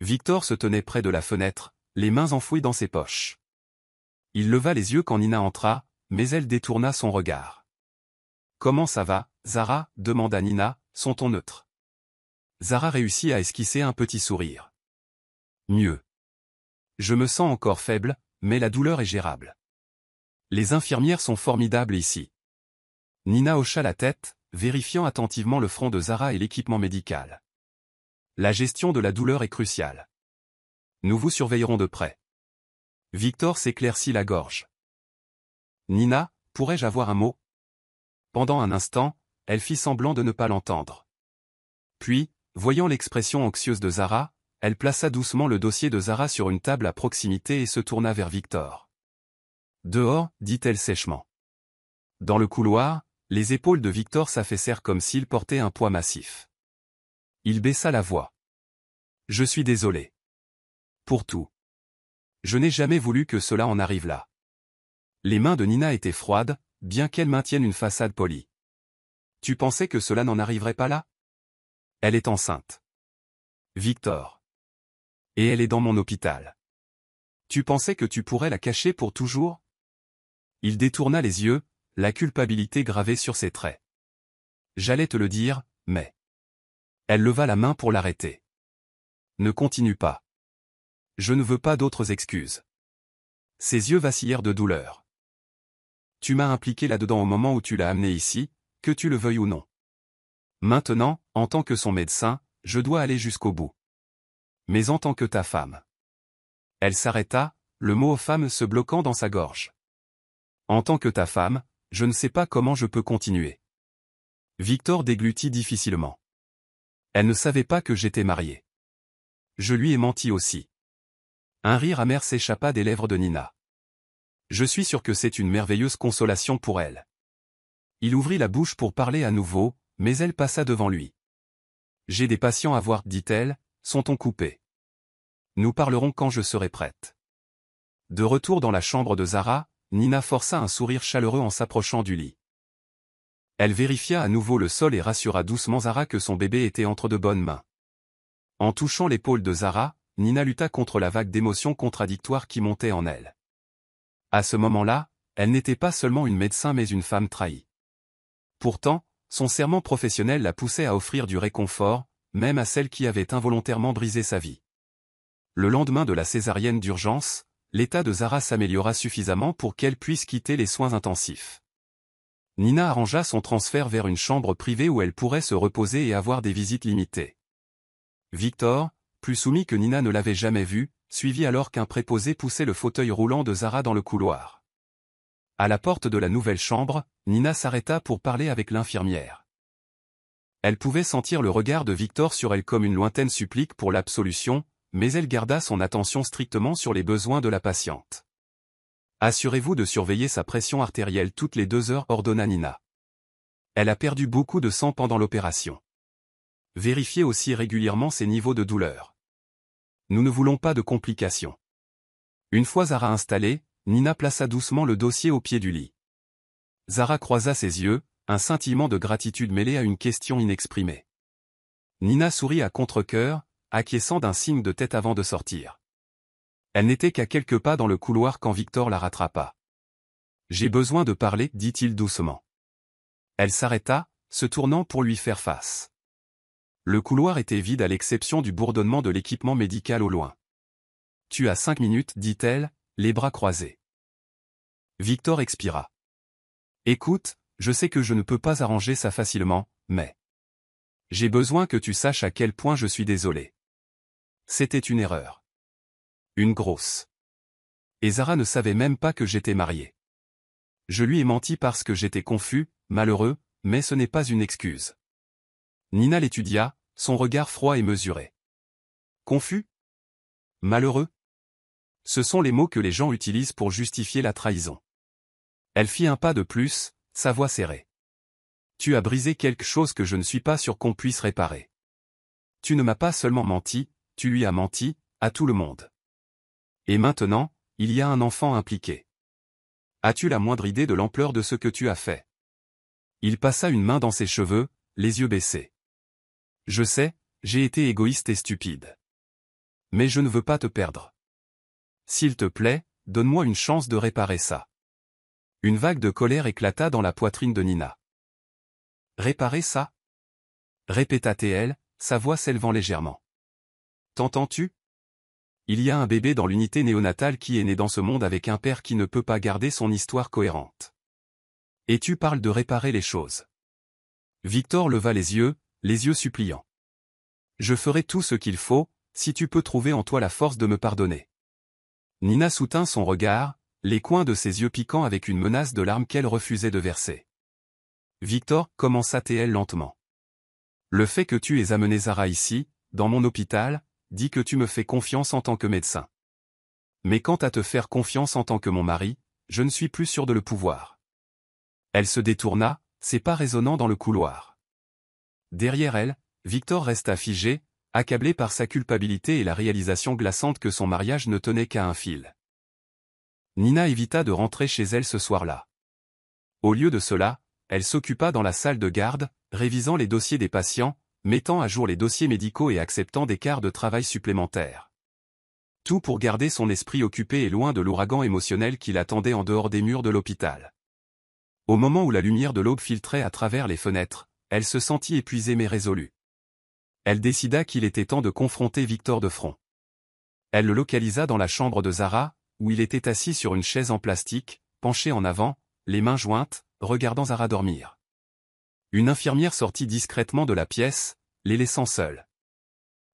S1: Victor se tenait près de la fenêtre, les mains enfouies dans ses poches. Il leva les yeux quand Nina entra, mais elle détourna son regard. « Comment ça va, Zara ?» demanda Nina, son ton neutre. Zara réussit à esquisser un petit sourire. « Mieux. Je me sens encore faible, mais la douleur est gérable. Les infirmières sont formidables ici. » Nina hocha la tête, vérifiant attentivement le front de Zara et l'équipement médical. La gestion de la douleur est cruciale. Nous vous surveillerons de près. Victor s'éclaircit la gorge. Nina, pourrais-je avoir un mot? Pendant un instant, elle fit semblant de ne pas l'entendre. Puis, voyant l'expression anxieuse de Zara, elle plaça doucement le dossier de Zara sur une table à proximité et se tourna vers Victor. Dehors, dit-elle sèchement. Dans le couloir, les épaules de Victor s'affaissèrent comme s'il portait un poids massif. Il baissa la voix. Je suis désolé. Pour tout. Je n'ai jamais voulu que cela en arrive là. Les mains de Nina étaient froides, bien qu'elle maintienne une façade polie. Tu pensais que cela n'en arriverait pas là? Elle est enceinte. Victor. Et elle est dans mon hôpital. Tu pensais que tu pourrais la cacher pour toujours? Il détourna les yeux, la culpabilité gravée sur ses traits. J'allais te le dire, mais... Elle leva la main pour l'arrêter. Ne continue pas. Je ne veux pas d'autres excuses. Ses yeux vacillèrent de douleur. Tu m'as impliqué là-dedans au moment où tu l'as amené ici, que tu le veuilles ou non. Maintenant, en tant que son médecin, je dois aller jusqu'au bout. Mais en tant que ta femme. Elle s'arrêta, le mot femme se bloquant dans sa gorge. En tant que ta femme, je ne sais pas comment je peux continuer. Victor déglutit difficilement. Elle ne savait pas que j'étais marié. Je lui ai menti aussi. Un rire amer s'échappa des lèvres de Nina. Je suis sûr que c'est une merveilleuse consolation pour elle. Il ouvrit la bouche pour parler à nouveau, mais elle passa devant lui. J'ai des patients à voir, dit-elle, son ton coupé. Nous parlerons quand je serai prête. De retour dans la chambre de Zara, Nina força un sourire chaleureux en s'approchant du lit. Elle vérifia à nouveau le sol et rassura doucement Zara que son bébé était entre de bonnes mains. En touchant l'épaule de Zara, Nina lutta contre la vague d'émotions contradictoires qui montait en elle. À ce moment-là, elle n'était pas seulement une médecin mais une femme trahie. Pourtant, son serment professionnel la poussait à offrir du réconfort, même à celle qui avait involontairement brisé sa vie. Le lendemain de la césarienne d'urgence, l'état de Zara s'améliora suffisamment pour qu'elle puisse quitter les soins intensifs. Nina arrangea son transfert vers une chambre privée où elle pourrait se reposer et avoir des visites limitées. Victor, plus soumis que Nina ne l'avait jamais vu, suivit alors qu'un préposé poussait le fauteuil roulant de Zara dans le couloir. À la porte de la nouvelle chambre, Nina s'arrêta pour parler avec l'infirmière. Elle pouvait sentir le regard de Victor sur elle comme une lointaine supplique pour l'absolution, mais elle garda son attention strictement sur les besoins de la patiente. Assurez-vous de surveiller sa pression artérielle toutes les 2 heures, ordonna Nina. Elle a perdu beaucoup de sang pendant l'opération. Vérifiez aussi régulièrement ses niveaux de douleur. Nous ne voulons pas de complications. Une fois Zara installée, Nina plaça doucement le dossier au pied du lit. Zara croisa ses yeux, un scintillement de gratitude mêlé à une question inexprimée. Nina sourit à contre-cœur, acquiesçant d'un signe de tête avant de sortir. Elle n'était qu'à quelques pas dans le couloir quand Victor la rattrapa. « J'ai besoin de parler, dit-il doucement. Elle s'arrêta, se tournant pour lui faire face. Le couloir était vide à l'exception du bourdonnement de l'équipement médical au loin. « Tu as 5 minutes, dit-elle, les bras croisés. Victor expira. « Écoute, je sais que je ne peux pas arranger ça facilement, mais... j'ai besoin que tu saches à quel point je suis désolé. C'était une erreur. Une grosse. Et Zara ne savait même pas que j'étais marié. Je lui ai menti parce que j'étais confus, malheureux, mais ce n'est pas une excuse. » Nina l'étudia, son regard froid et mesuré. Confus? Malheureux? Ce sont les mots que les gens utilisent pour justifier la trahison. Elle fit un pas de plus, sa voix serrée. Tu as brisé quelque chose que je ne suis pas sûr qu'on puisse réparer. Tu ne m'as pas seulement menti, tu lui as menti, à tout le monde. Et maintenant, il y a un enfant impliqué. As-tu la moindre idée de l'ampleur de ce que tu as fait? Il passa une main dans ses cheveux, les yeux baissés. Je sais, j'ai été égoïste et stupide. Mais je ne veux pas te perdre. S'il te plaît, donne-moi une chance de réparer ça. Une vague de colère éclata dans la poitrine de Nina. Réparer ça? Répéta-t-elle, sa voix s'élevant légèrement. T'entends-tu? Il y a un bébé dans l'unité néonatale qui est né dans ce monde avec un père qui ne peut pas garder son histoire cohérente. Et tu parles de réparer les choses. Victor leva les yeux suppliants. Je ferai tout ce qu'il faut, si tu peux trouver en toi la force de me pardonner. Nina soutint son regard, les coins de ses yeux piquants avec une menace de larmes qu'elle refusait de verser. Victor, commença-t-elle lentement. Le fait que tu aies amené Zara ici, dans mon hôpital, dit que tu me fais confiance en tant que médecin. Mais quant à te faire confiance en tant que mon mari, je ne suis plus sûr de le pouvoir. Elle se détourna, ses pas résonnant dans le couloir. Derrière elle, Victor resta figé, accablé par sa culpabilité et la réalisation glaçante que son mariage ne tenait qu'à un fil. Nina évita de rentrer chez elle ce soir-là. Au lieu de cela, elle s'occupa dans la salle de garde, révisant les dossiers des patients, mettant à jour les dossiers médicaux et acceptant des quarts de travail supplémentaires. Tout pour garder son esprit occupé et loin de l'ouragan émotionnel qui l'attendait en dehors des murs de l'hôpital. Au moment où la lumière de l'aube filtrait à travers les fenêtres, elle se sentit épuisée mais résolue. Elle décida qu'il était temps de confronter Victor de front. Elle le localisa dans la chambre de Zara, où il était assis sur une chaise en plastique, penché en avant, les mains jointes, regardant Zara dormir. Une infirmière sortit discrètement de la pièce, les laissant seuls.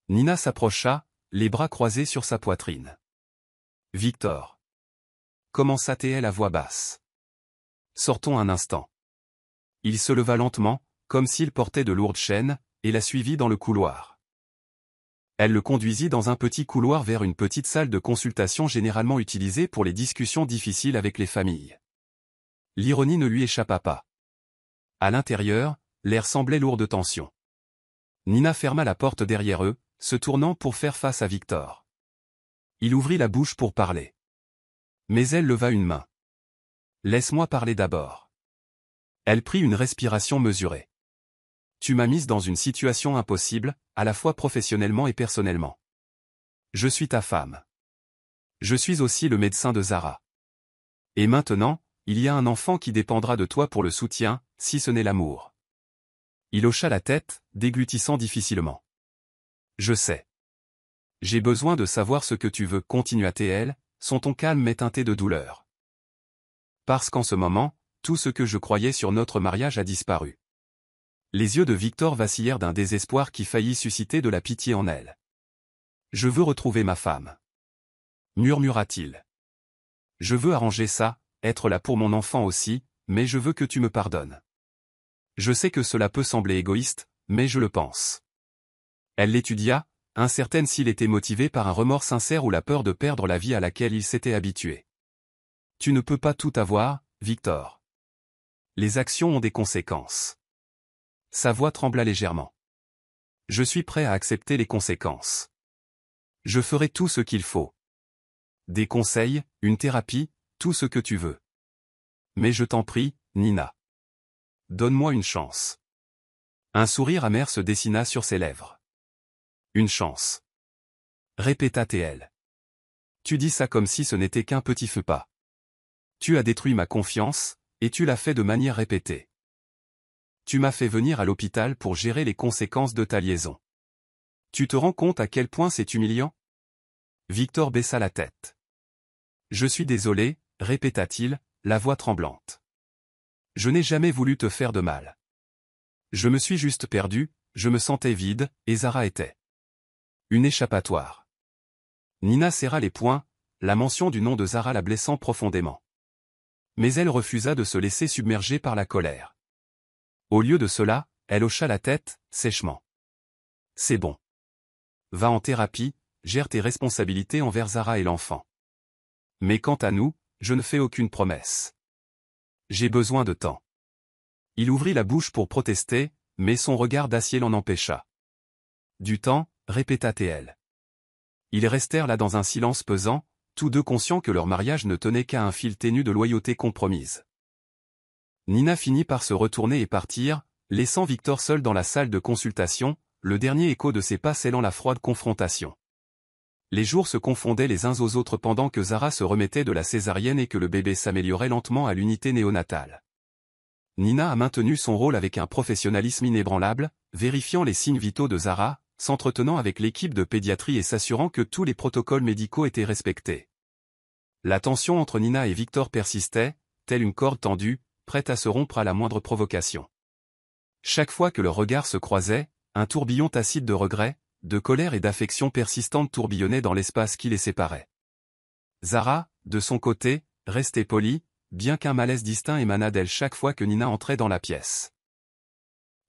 S1: Nina s'approcha, les bras croisés sur sa poitrine. « Victor. » commença-t-elle à voix basse. « Sortons un instant. » Il se leva lentement, comme s'il portait de lourdes chaînes, et la suivit dans le couloir. Elle le conduisit dans un petit couloir vers une petite salle de consultation généralement utilisée pour les discussions difficiles avec les familles. L'ironie ne lui échappa pas. À l'intérieur, l'air semblait lourd de tension. Nina ferma la porte derrière eux, se tournant pour faire face à Victor. Il ouvrit la bouche pour parler. Mais elle leva une main. « Laisse-moi parler d'abord. » Elle prit une respiration mesurée. Tu m'as mise dans une situation impossible, à la fois professionnellement et personnellement. Je suis ta femme. Je suis aussi le médecin de Zara. Et maintenant, il y a un enfant qui dépendra de toi pour le soutien, si ce n'est l'amour. Il hocha la tête, déglutissant difficilement. Je sais. J'ai besoin de savoir ce que tu veux, continua-t-elle, son ton calme mais teinté de douleur. Parce qu'en ce moment, tout ce que je croyais sur notre mariage a disparu. Les yeux de Victor vacillèrent d'un désespoir qui faillit susciter de la pitié en elle. Je veux retrouver ma femme. Murmura-t-il. Je veux arranger ça, être là pour mon enfant aussi, mais je veux que tu me pardonnes. Je sais que cela peut sembler égoïste, mais je le pense. Elle l'étudia, incertaine s'il était motivé par un remords sincère ou la peur de perdre la vie à laquelle il s'était habitué. Tu ne peux pas tout avoir, Victor. Les actions ont des conséquences. Sa voix trembla légèrement. Je suis prêt à accepter les conséquences. Je ferai tout ce qu'il faut. Des conseils, une thérapie, tout ce que tu veux. Mais je t'en prie, Nina. Donne-moi une chance. Un sourire amer se dessina sur ses lèvres. Une chance. Répéta-t-elle. Tu dis ça comme si ce n'était qu'un petit feu pas. Tu as détruit ma confiance, et tu l'as fait de manière répétée. Tu m'as fait venir à l'hôpital pour gérer les conséquences de ta liaison. Tu te rends compte à quel point c'est humiliant? Victor baissa la tête. Je suis désolé, répéta-t-il, la voix tremblante. Je n'ai jamais voulu te faire de mal. Je me suis juste perdu, je me sentais vide, et Zara était une échappatoire. Nina serra les poings, la mention du nom de Zara la blessant profondément. Mais elle refusa de se laisser submerger par la colère. Au lieu de cela, elle hocha la tête, sèchement. C'est bon. Va en thérapie, gère tes responsabilités envers Zara et l'enfant. Mais quant à nous, je ne fais aucune promesse. J'ai besoin de temps. Il ouvrit la bouche pour protester, mais son regard d'acier l'en empêcha. Du temps, répéta-t-elle. Ils restèrent là dans un silence pesant, tous deux conscients que leur mariage ne tenait qu'à un fil ténu de loyauté compromise. Nina finit par se retourner et partir, laissant Victor seul dans la salle de consultation, le dernier écho de ses pas scellant la froide confrontation. Les jours se confondaient les uns aux autres pendant que Zara se remettait de la césarienne et que le bébé s'améliorait lentement à l'unité néonatale. Nina a maintenu son rôle avec un professionnalisme inébranlable, vérifiant les signes vitaux de Zara, s'entretenant avec l'équipe de pédiatrie et s'assurant que tous les protocoles médicaux étaient respectés. La tension entre Nina et Victor persistait, telle une corde tendue, prête à se rompre à la moindre provocation. Chaque fois que leurs regards se croisaient, un tourbillon tacite de regret, de colère et d'affection persistante tourbillonnait dans l'espace qui les séparait. Zara, de son côté, restait polie, bien qu'un malaise distinct émanât d'elle chaque fois que Nina entrait dans la pièce.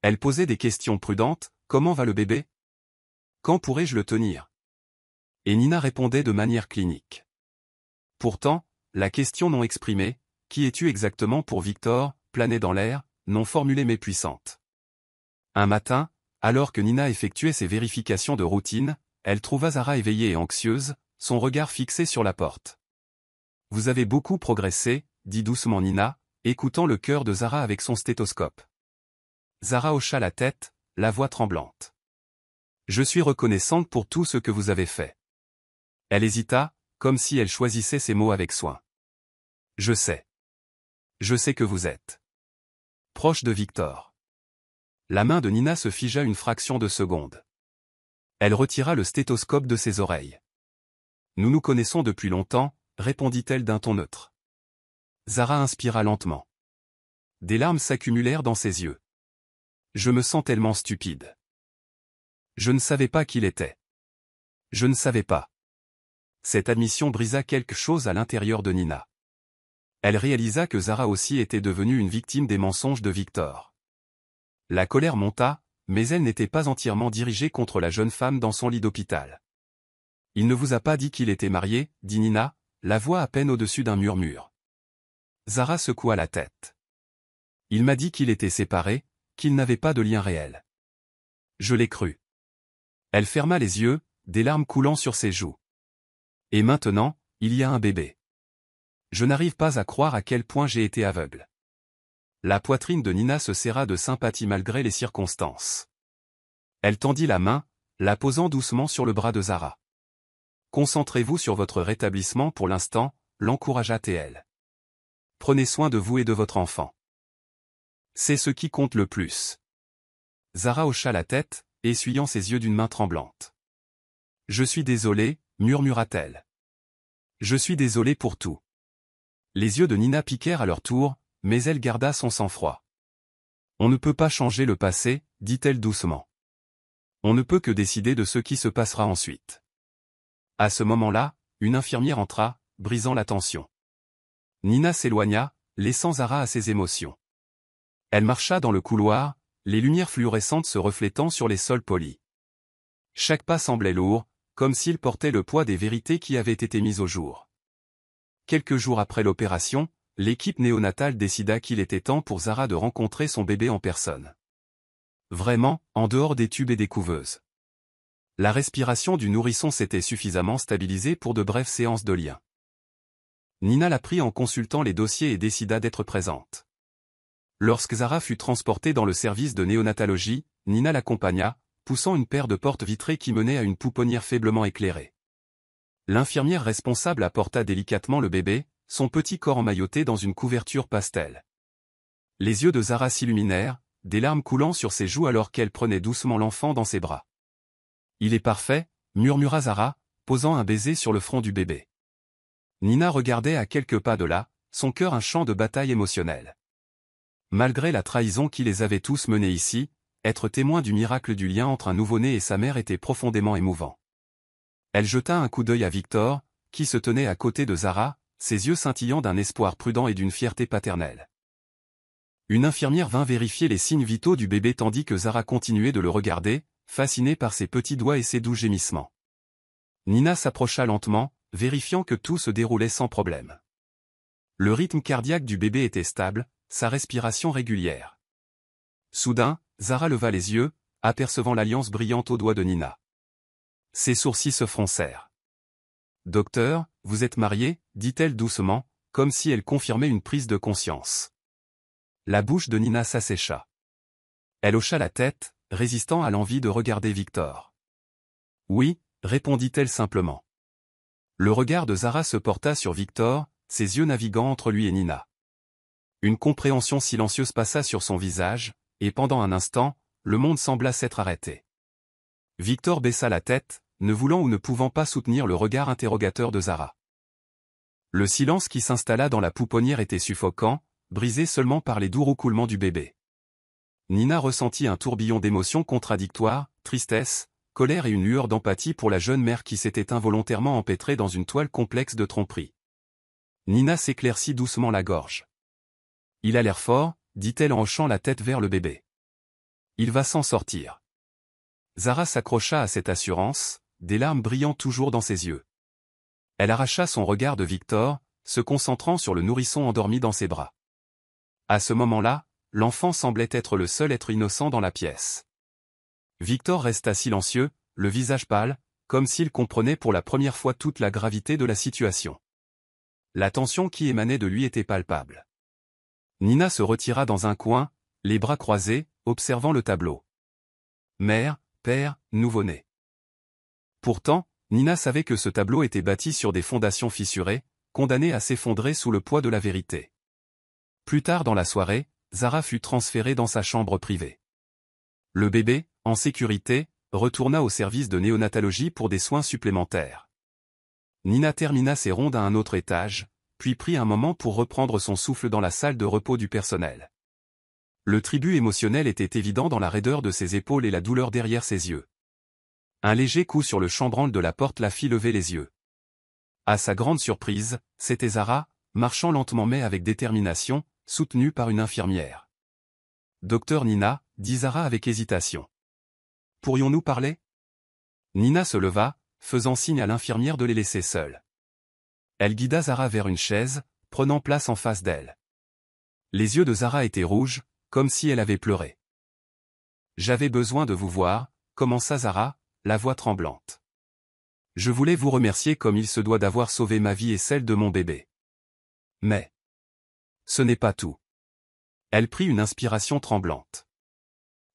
S1: Elle posait des questions prudentes, comment va le bébé? Quand pourrais-je le tenir? Et Nina répondait de manière clinique. Pourtant, la question non exprimée, qui es-tu exactement pour Victor, planait dans l'air, non formulée mais puissante. Un matin, alors que Nina effectuait ses vérifications de routine, elle trouva Zara éveillée et anxieuse, son regard fixé sur la porte. « Vous avez beaucoup progressé », dit doucement Nina, écoutant le cœur de Zara avec son stéthoscope. Zara hocha la tête, la voix tremblante. « Je suis reconnaissante pour tout ce que vous avez fait. » Elle hésita, comme si elle choisissait ses mots avec soin. « Je sais. Je sais que vous êtes proche de Victor. » La main de Nina se figea une fraction de seconde. Elle retira le stéthoscope de ses oreilles. « Nous nous connaissons depuis longtemps, » répondit-elle d'un ton neutre. Zara inspira lentement. Des larmes s'accumulèrent dans ses yeux. « Je me sens tellement stupide. Je ne savais pas qui il était. Je ne savais pas. » Cette admission brisa quelque chose à l'intérieur de Nina. Elle réalisa que Zara aussi était devenue une victime des mensonges de Victor. La colère monta, mais elle n'était pas entièrement dirigée contre la jeune femme dans son lit d'hôpital. « Il ne vous a pas dit qu'il était marié » dit Nina, la voix à peine au-dessus d'un murmure. Zara secoua la tête. « Il m'a dit qu'il était séparé, qu'il n'avait pas de lien réel. » Je l'ai cru. Elle ferma les yeux, des larmes coulant sur ses joues. « Et maintenant, il y a un bébé. Je n'arrive pas à croire à quel point j'ai été aveugle. » La poitrine de Nina se serra de sympathie malgré les circonstances. Elle tendit la main, la posant doucement sur le bras de Zara. Concentrez-vous sur votre rétablissement pour l'instant, l'encouragea-t-elle. Prenez soin de vous et de votre enfant. C'est ce qui compte le plus. Zara hocha la tête, essuyant ses yeux d'une main tremblante. Je suis désolée, murmura-t-elle. Je suis désolée pour tout. Les yeux de Nina piquèrent à leur tour, mais elle garda son sang-froid. On ne peut pas changer le passé, dit-elle doucement. On ne peut que décider de ce qui se passera ensuite. À ce moment-là, une infirmière entra, brisant la tension. Nina s'éloigna, laissant Zara à ses émotions. Elle marcha dans le couloir, les lumières fluorescentes se reflétant sur les sols polis. Chaque pas semblait lourd, comme s'il portait le poids des vérités qui avaient été mises au jour. Quelques jours après l'opération, l'équipe néonatale décida qu'il était temps pour Zara de rencontrer son bébé en personne. Vraiment, en dehors des tubes et des couveuses. La respiration du nourrisson s'était suffisamment stabilisée pour de brèves séances de lien. Nina la prit en consultant les dossiers et décida d'être présente. Lorsque Zara fut transportée dans le service de néonatologie, Nina l'accompagna, poussant une paire de portes vitrées qui menaient à une pouponnière faiblement éclairée. L'infirmière responsable apporta délicatement le bébé, son petit corps emmailloté dans une couverture pastel. Les yeux de Zara s'illuminèrent, des larmes coulant sur ses joues alors qu'elle prenait doucement l'enfant dans ses bras. « Il est parfait », murmura Zara, posant un baiser sur le front du bébé. Nina regardait à quelques pas de là, son cœur un champ de bataille émotionnelle. Malgré la trahison qui les avait tous menés ici, être témoin du miracle du lien entre un nouveau-né et sa mère était profondément émouvant. Elle jeta un coup d'œil à Victor, qui se tenait à côté de Zara, ses yeux scintillant d'un espoir prudent et d'une fierté paternelle. Une infirmière vint vérifier les signes vitaux du bébé tandis que Zara continuait de le regarder, fascinée par ses petits doigts et ses doux gémissements. Nina s'approcha lentement, vérifiant que tout se déroulait sans problème. Le rythme cardiaque du bébé était stable, sa respiration régulière. Soudain, Zara leva les yeux, apercevant l'alliance brillante aux doigts de Nina. Ses sourcils se froncèrent. « Docteur, vous êtes marié ?» dit-elle doucement, comme si elle confirmait une prise de conscience. La bouche de Nina s'assécha. Elle hocha la tête, résistant à l'envie de regarder Victor. « Oui », répondit-elle simplement. Le regard de Zara se porta sur Victor, ses yeux naviguant entre lui et Nina. Une compréhension silencieuse passa sur son visage, et pendant un instant, le monde sembla s'être arrêté. Victor baissa la tête, ne voulant ou ne pouvant pas soutenir le regard interrogateur de Zara. Le silence qui s'installa dans la pouponnière était suffocant, brisé seulement par les doux roucoulements du bébé. Nina ressentit un tourbillon d'émotions contradictoires, tristesse, colère et une lueur d'empathie pour la jeune mère qui s'était involontairement empêtrée dans une toile complexe de tromperie. Nina s'éclaircit doucement la gorge. « Il a l'air fort », dit-elle en hochant la tête vers le bébé. « Il va s'en sortir. » Zara s'accrocha à cette assurance, des larmes brillant toujours dans ses yeux. Elle arracha son regard de Victor, se concentrant sur le nourrisson endormi dans ses bras. À ce moment-là, l'enfant semblait être le seul être innocent dans la pièce. Victor resta silencieux, le visage pâle, comme s'il comprenait pour la première fois toute la gravité de la situation. La tension qui émanait de lui était palpable. Nina se retira dans un coin, les bras croisés, observant le tableau. Mère, père, nouveau-né. Pourtant, Nina savait que ce tableau était bâti sur des fondations fissurées, condamnées à s'effondrer sous le poids de la vérité. Plus tard dans la soirée, Zara fut transférée dans sa chambre privée. Le bébé, en sécurité, retourna au service de néonatologie pour des soins supplémentaires. Nina termina ses rondes à un autre étage, puis prit un moment pour reprendre son souffle dans la salle de repos du personnel. Le tribut émotionnel était évident dans la raideur de ses épaules et la douleur derrière ses yeux. Un léger coup sur le chambranle de la porte la fit lever les yeux. À sa grande surprise, c'était Zara, marchant lentement mais avec détermination, soutenue par une infirmière. « Docteur Nina », dit Zara avec hésitation. « Pourrions-nous parler ?» Nina se leva, faisant signe à l'infirmière de les laisser seuls. Elle guida Zara vers une chaise, prenant place en face d'elle. Les yeux de Zara étaient rouges, comme si elle avait pleuré. « J'avais besoin de vous voir », commença Zara, la voix tremblante. « Je voulais vous remercier comme il se doit d'avoir sauvé ma vie et celle de mon bébé. Mais ce n'est pas tout. » Elle prit une inspiration tremblante.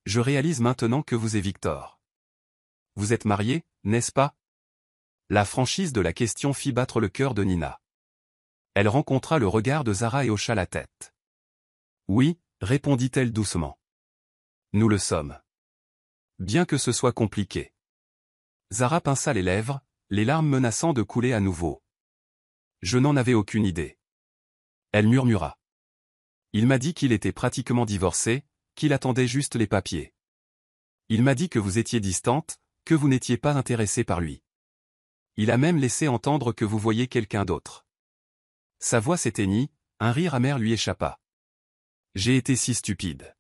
S1: Je réalise maintenant que vous et Victor. Vous êtes mariés, n'est-ce pas? La franchise de la question fit battre le cœur de Nina. Elle rencontra le regard de Zara et hocha la tête. Oui, répondit-elle doucement. Nous le sommes. Bien que ce soit compliqué. Zara pinça les lèvres, les larmes menaçant de couler à nouveau. Je n'en avais aucune idée. Elle murmura. Il m'a dit qu'il était pratiquement divorcé, qu'il attendait juste les papiers. Il m'a dit que vous étiez distante, que vous n'étiez pas intéressée par lui. Il a même laissé entendre que vous voyiez quelqu'un d'autre. Sa voix s'éteignit, un rire amer lui échappa. J'ai été si stupide.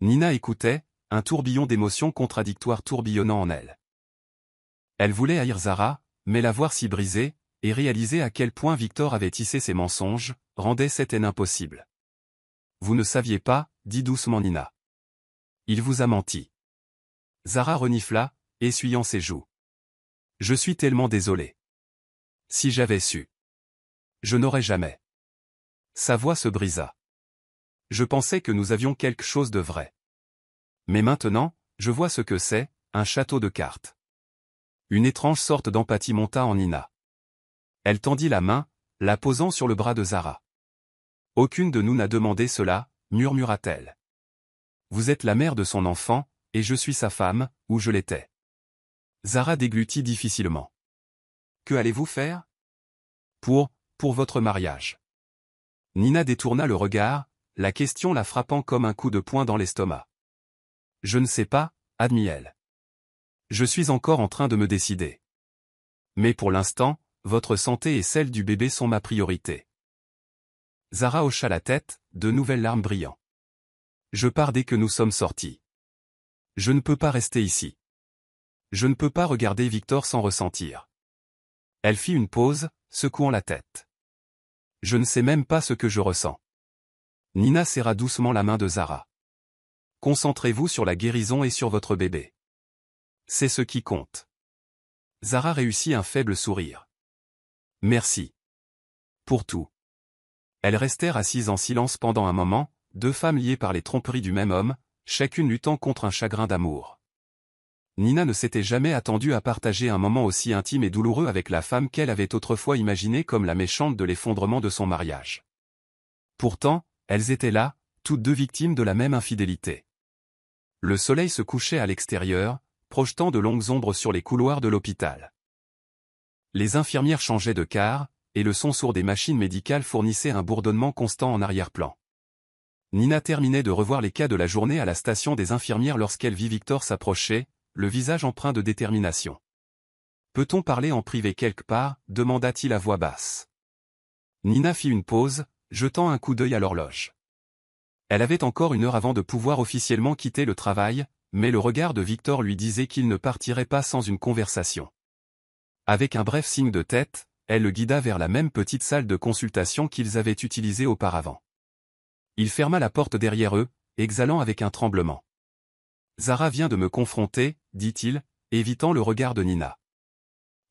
S1: Nina écoutait, un tourbillon d'émotions contradictoires tourbillonnant en elle. Elle voulait haïr Zara, mais la voir si brisée, et réaliser à quel point Victor avait tissé ses mensonges, rendait cette haine impossible. Vous ne saviez pas, dit doucement Nina. Il vous a menti. Zara renifla, essuyant ses joues. Je suis tellement désolé. Si j'avais su. Je n'aurais jamais. Sa voix se brisa. Je pensais que nous avions quelque chose de vrai. Mais maintenant, je vois ce que c'est, un château de cartes. Une étrange sorte d'empathie monta en Nina. Elle tendit la main, la posant sur le bras de Zara. Aucune de nous n'a demandé cela, murmura-t-elle. Vous êtes la mère de son enfant, et je suis sa femme, ou je l'étais. Zara déglutit difficilement. Que allez-vous faire? Pour votre mariage. Nina détourna le regard, la question la frappant comme un coup de poing dans l'estomac. Je ne sais pas, admit-elle. Je suis encore en train de me décider. Mais pour l'instant, votre santé et celle du bébé sont ma priorité. Zara hocha la tête, de nouvelles larmes brillant. Je pars dès que nous sommes sortis. Je ne peux pas rester ici. Je ne peux pas regarder Victor sans ressentir. Elle fit une pause, secouant la tête. Je ne sais même pas ce que je ressens. Nina serra doucement la main de Zara. Concentrez-vous sur la guérison et sur votre bébé. C'est ce qui compte. Zara réussit un faible sourire. Merci. Pour tout. Elles restèrent assises en silence pendant un moment, deux femmes liées par les tromperies du même homme, chacune luttant contre un chagrin d'amour. Nina ne s'était jamais attendue à partager un moment aussi intime et douloureux avec la femme qu'elle avait autrefois imaginée comme la méchante de l'effondrement de son mariage. Pourtant, elles étaient là, toutes deux victimes de la même infidélité. Le soleil se couchait à l'extérieur, projetant de longues ombres sur les couloirs de l'hôpital. Les infirmières changeaient de quart, et le son sourd des machines médicales fournissait un bourdonnement constant en arrière-plan. Nina terminait de revoir les cas de la journée à la station des infirmières lorsqu'elle vit Victor s'approcher, le visage empreint de détermination. « Peut-on parler en privé quelque part » demanda-t-il à voix basse. Nina fit une pause, jetant un coup d'œil à l'horloge. Elle avait encore 1 heure avant de pouvoir officiellement quitter le travail, mais le regard de Victor lui disait qu'il ne partirait pas sans une conversation. Avec un bref signe de tête, elle le guida vers la même petite salle de consultation qu'ils avaient utilisée auparavant. Il ferma la porte derrière eux, exhalant avec un tremblement. « Zara vient de me confronter, dit-il, évitant le regard de Nina.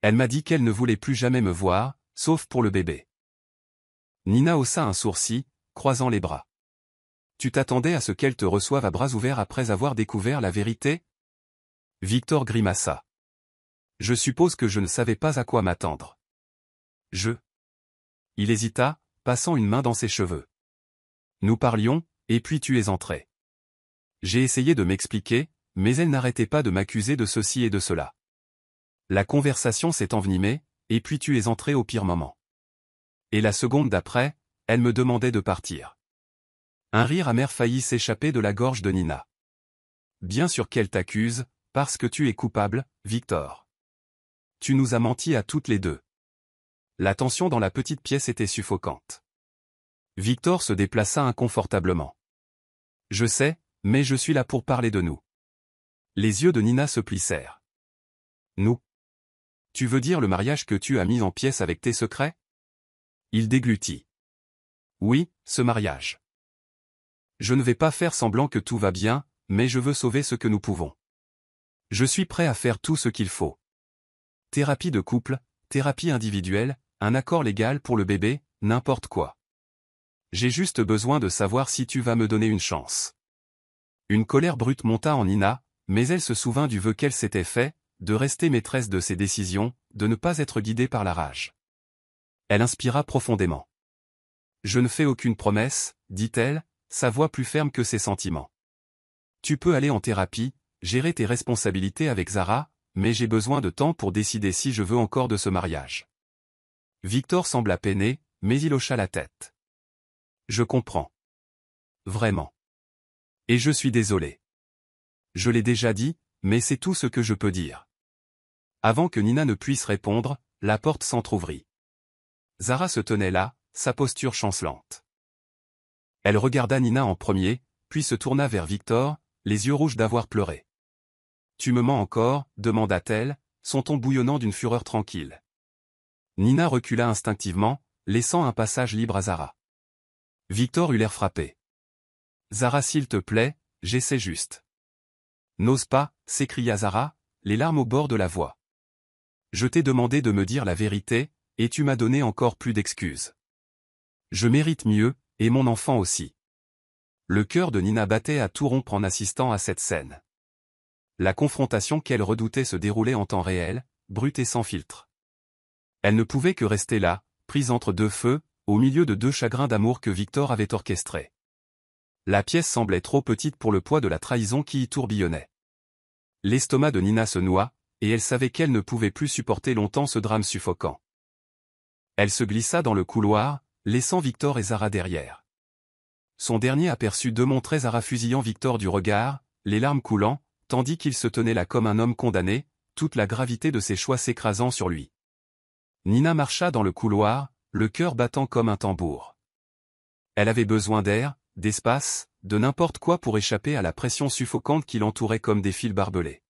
S1: Elle m'a dit qu'elle ne voulait plus jamais me voir, sauf pour le bébé. » Nina haussa un sourcil, croisant les bras. « Tu t'attendais à ce qu'elle te reçoive à bras ouverts après avoir découvert la vérité ?» Victor grimaça. « Je suppose que je ne savais pas à quoi m'attendre. » Il hésita, passant une main dans ses cheveux. Nous parlions, et puis tu es entré. J'ai essayé de m'expliquer, mais elle n'arrêtait pas de m'accuser de ceci et de cela. La conversation s'est envenimée, et puis tu es entré au pire moment. Et la seconde d'après, elle me demandait de partir. Un rire amer faillit s'échapper de la gorge de Nina. Bien sûr qu'elle t'accuse, parce que tu es coupable, Victor. Tu nous as menti à toutes les deux. La tension dans la petite pièce était suffocante. Victor se déplaça inconfortablement. Je sais, mais je suis là pour parler de nous. Les yeux de Nina se plissèrent. Nous? Tu veux dire le mariage que tu as mis en pièces avec tes secrets? Il déglutit. Oui, ce mariage. Je ne vais pas faire semblant que tout va bien, mais je veux sauver ce que nous pouvons. Je suis prêt à faire tout ce qu'il faut. Thérapie de couple, thérapie individuelle, un accord légal pour le bébé, n'importe quoi. J'ai juste besoin de savoir si tu vas me donner une chance. Une colère brute monta en Nina, mais elle se souvint du vœu qu'elle s'était fait, de rester maîtresse de ses décisions, de ne pas être guidée par la rage. Elle inspira profondément. Je ne fais aucune promesse, dit-elle, sa voix plus ferme que ses sentiments. Tu peux aller en thérapie, gérer tes responsabilités avec Zara, mais j'ai besoin de temps pour décider si je veux encore de ce mariage. Victor sembla peiné, mais il hocha la tête. Je comprends. Vraiment. Et je suis désolé. Je l'ai déjà dit, mais c'est tout ce que je peux dire. Avant que Nina ne puisse répondre, la porte s'entr'ouvrit. Zara se tenait là, sa posture chancelante. Elle regarda Nina en premier, puis se tourna vers Victor, les yeux rouges d'avoir pleuré. « Tu me mens encore ?» demanda-t-elle, son ton bouillonnant d'une fureur tranquille. Nina recula instinctivement, laissant un passage libre à Zara. Victor eut l'air frappé. « Zara, s'il te plaît, j'essaie juste. »« N'ose pas » s'écria Zara, les larmes au bord de la voix. « Je t'ai demandé de me dire la vérité, et tu m'as donné encore plus d'excuses. Je mérite mieux, et mon enfant aussi. » Le cœur de Nina battait à tout rompre en assistant à cette scène. La confrontation qu'elle redoutait se déroulait en temps réel, brute et sans filtre. Elle ne pouvait que rester là, prise entre deux feux, au milieu de deux chagrins d'amour que Victor avait orchestrés. La pièce semblait trop petite pour le poids de la trahison qui y tourbillonnait. L'estomac de Nina se noua, et elle savait qu'elle ne pouvait plus supporter longtemps ce drame suffocant. Elle se glissa dans le couloir, laissant Victor et Zara derrière. Son dernier aperçut démontrait Zara fusillant Victor du regard, les larmes coulant, tandis qu'il se tenait là comme un homme condamné, toute la gravité de ses choix s'écrasant sur lui. Nina marcha dans le couloir, le cœur battant comme un tambour. Elle avait besoin d'air, d'espace, de n'importe quoi pour échapper à la pression suffocante qui l'entourait comme des fils barbelés.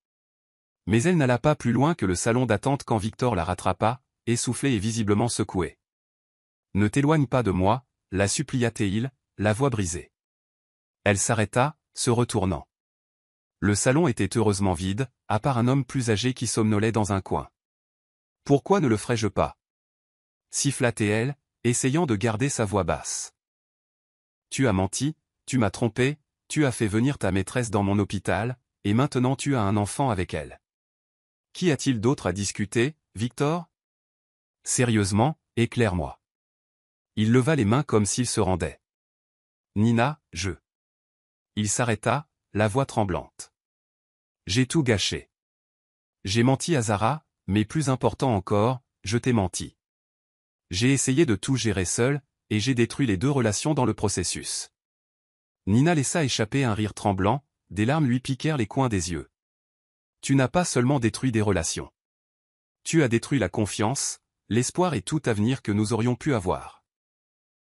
S1: Mais elle n'alla pas plus loin que le salon d'attente quand Victor la rattrapa, essoufflée et visiblement secouée. « Ne t'éloigne pas de moi » la supplia-t-il, la voix brisée. Elle s'arrêta, se retournant. Le salon était heureusement vide, à part un homme plus âgé qui somnolait dans un coin. « Pourquoi ne le ferais-je pas » siffla-t-elle, essayant de garder sa voix basse. « Tu as menti, tu m'as trompé, tu as fait venir ta maîtresse dans mon hôpital, et maintenant tu as un enfant avec elle. Qui a-t-il d'autre à discuter, Victor ? Sérieusement, éclaire-moi. » Il leva les mains comme s'il se rendait. « Nina, je... » Il s'arrêta, la voix tremblante. « J'ai tout gâché. J'ai menti à Zara, mais plus important encore, je t'ai menti. J'ai essayé de tout gérer seul, et j'ai détruit les deux relations dans le processus. » Nina laissa échapper un rire tremblant, des larmes lui piquèrent les coins des yeux. « Tu n'as pas seulement détruit des relations. Tu as détruit la confiance, l'espoir et tout avenir que nous aurions pu avoir. »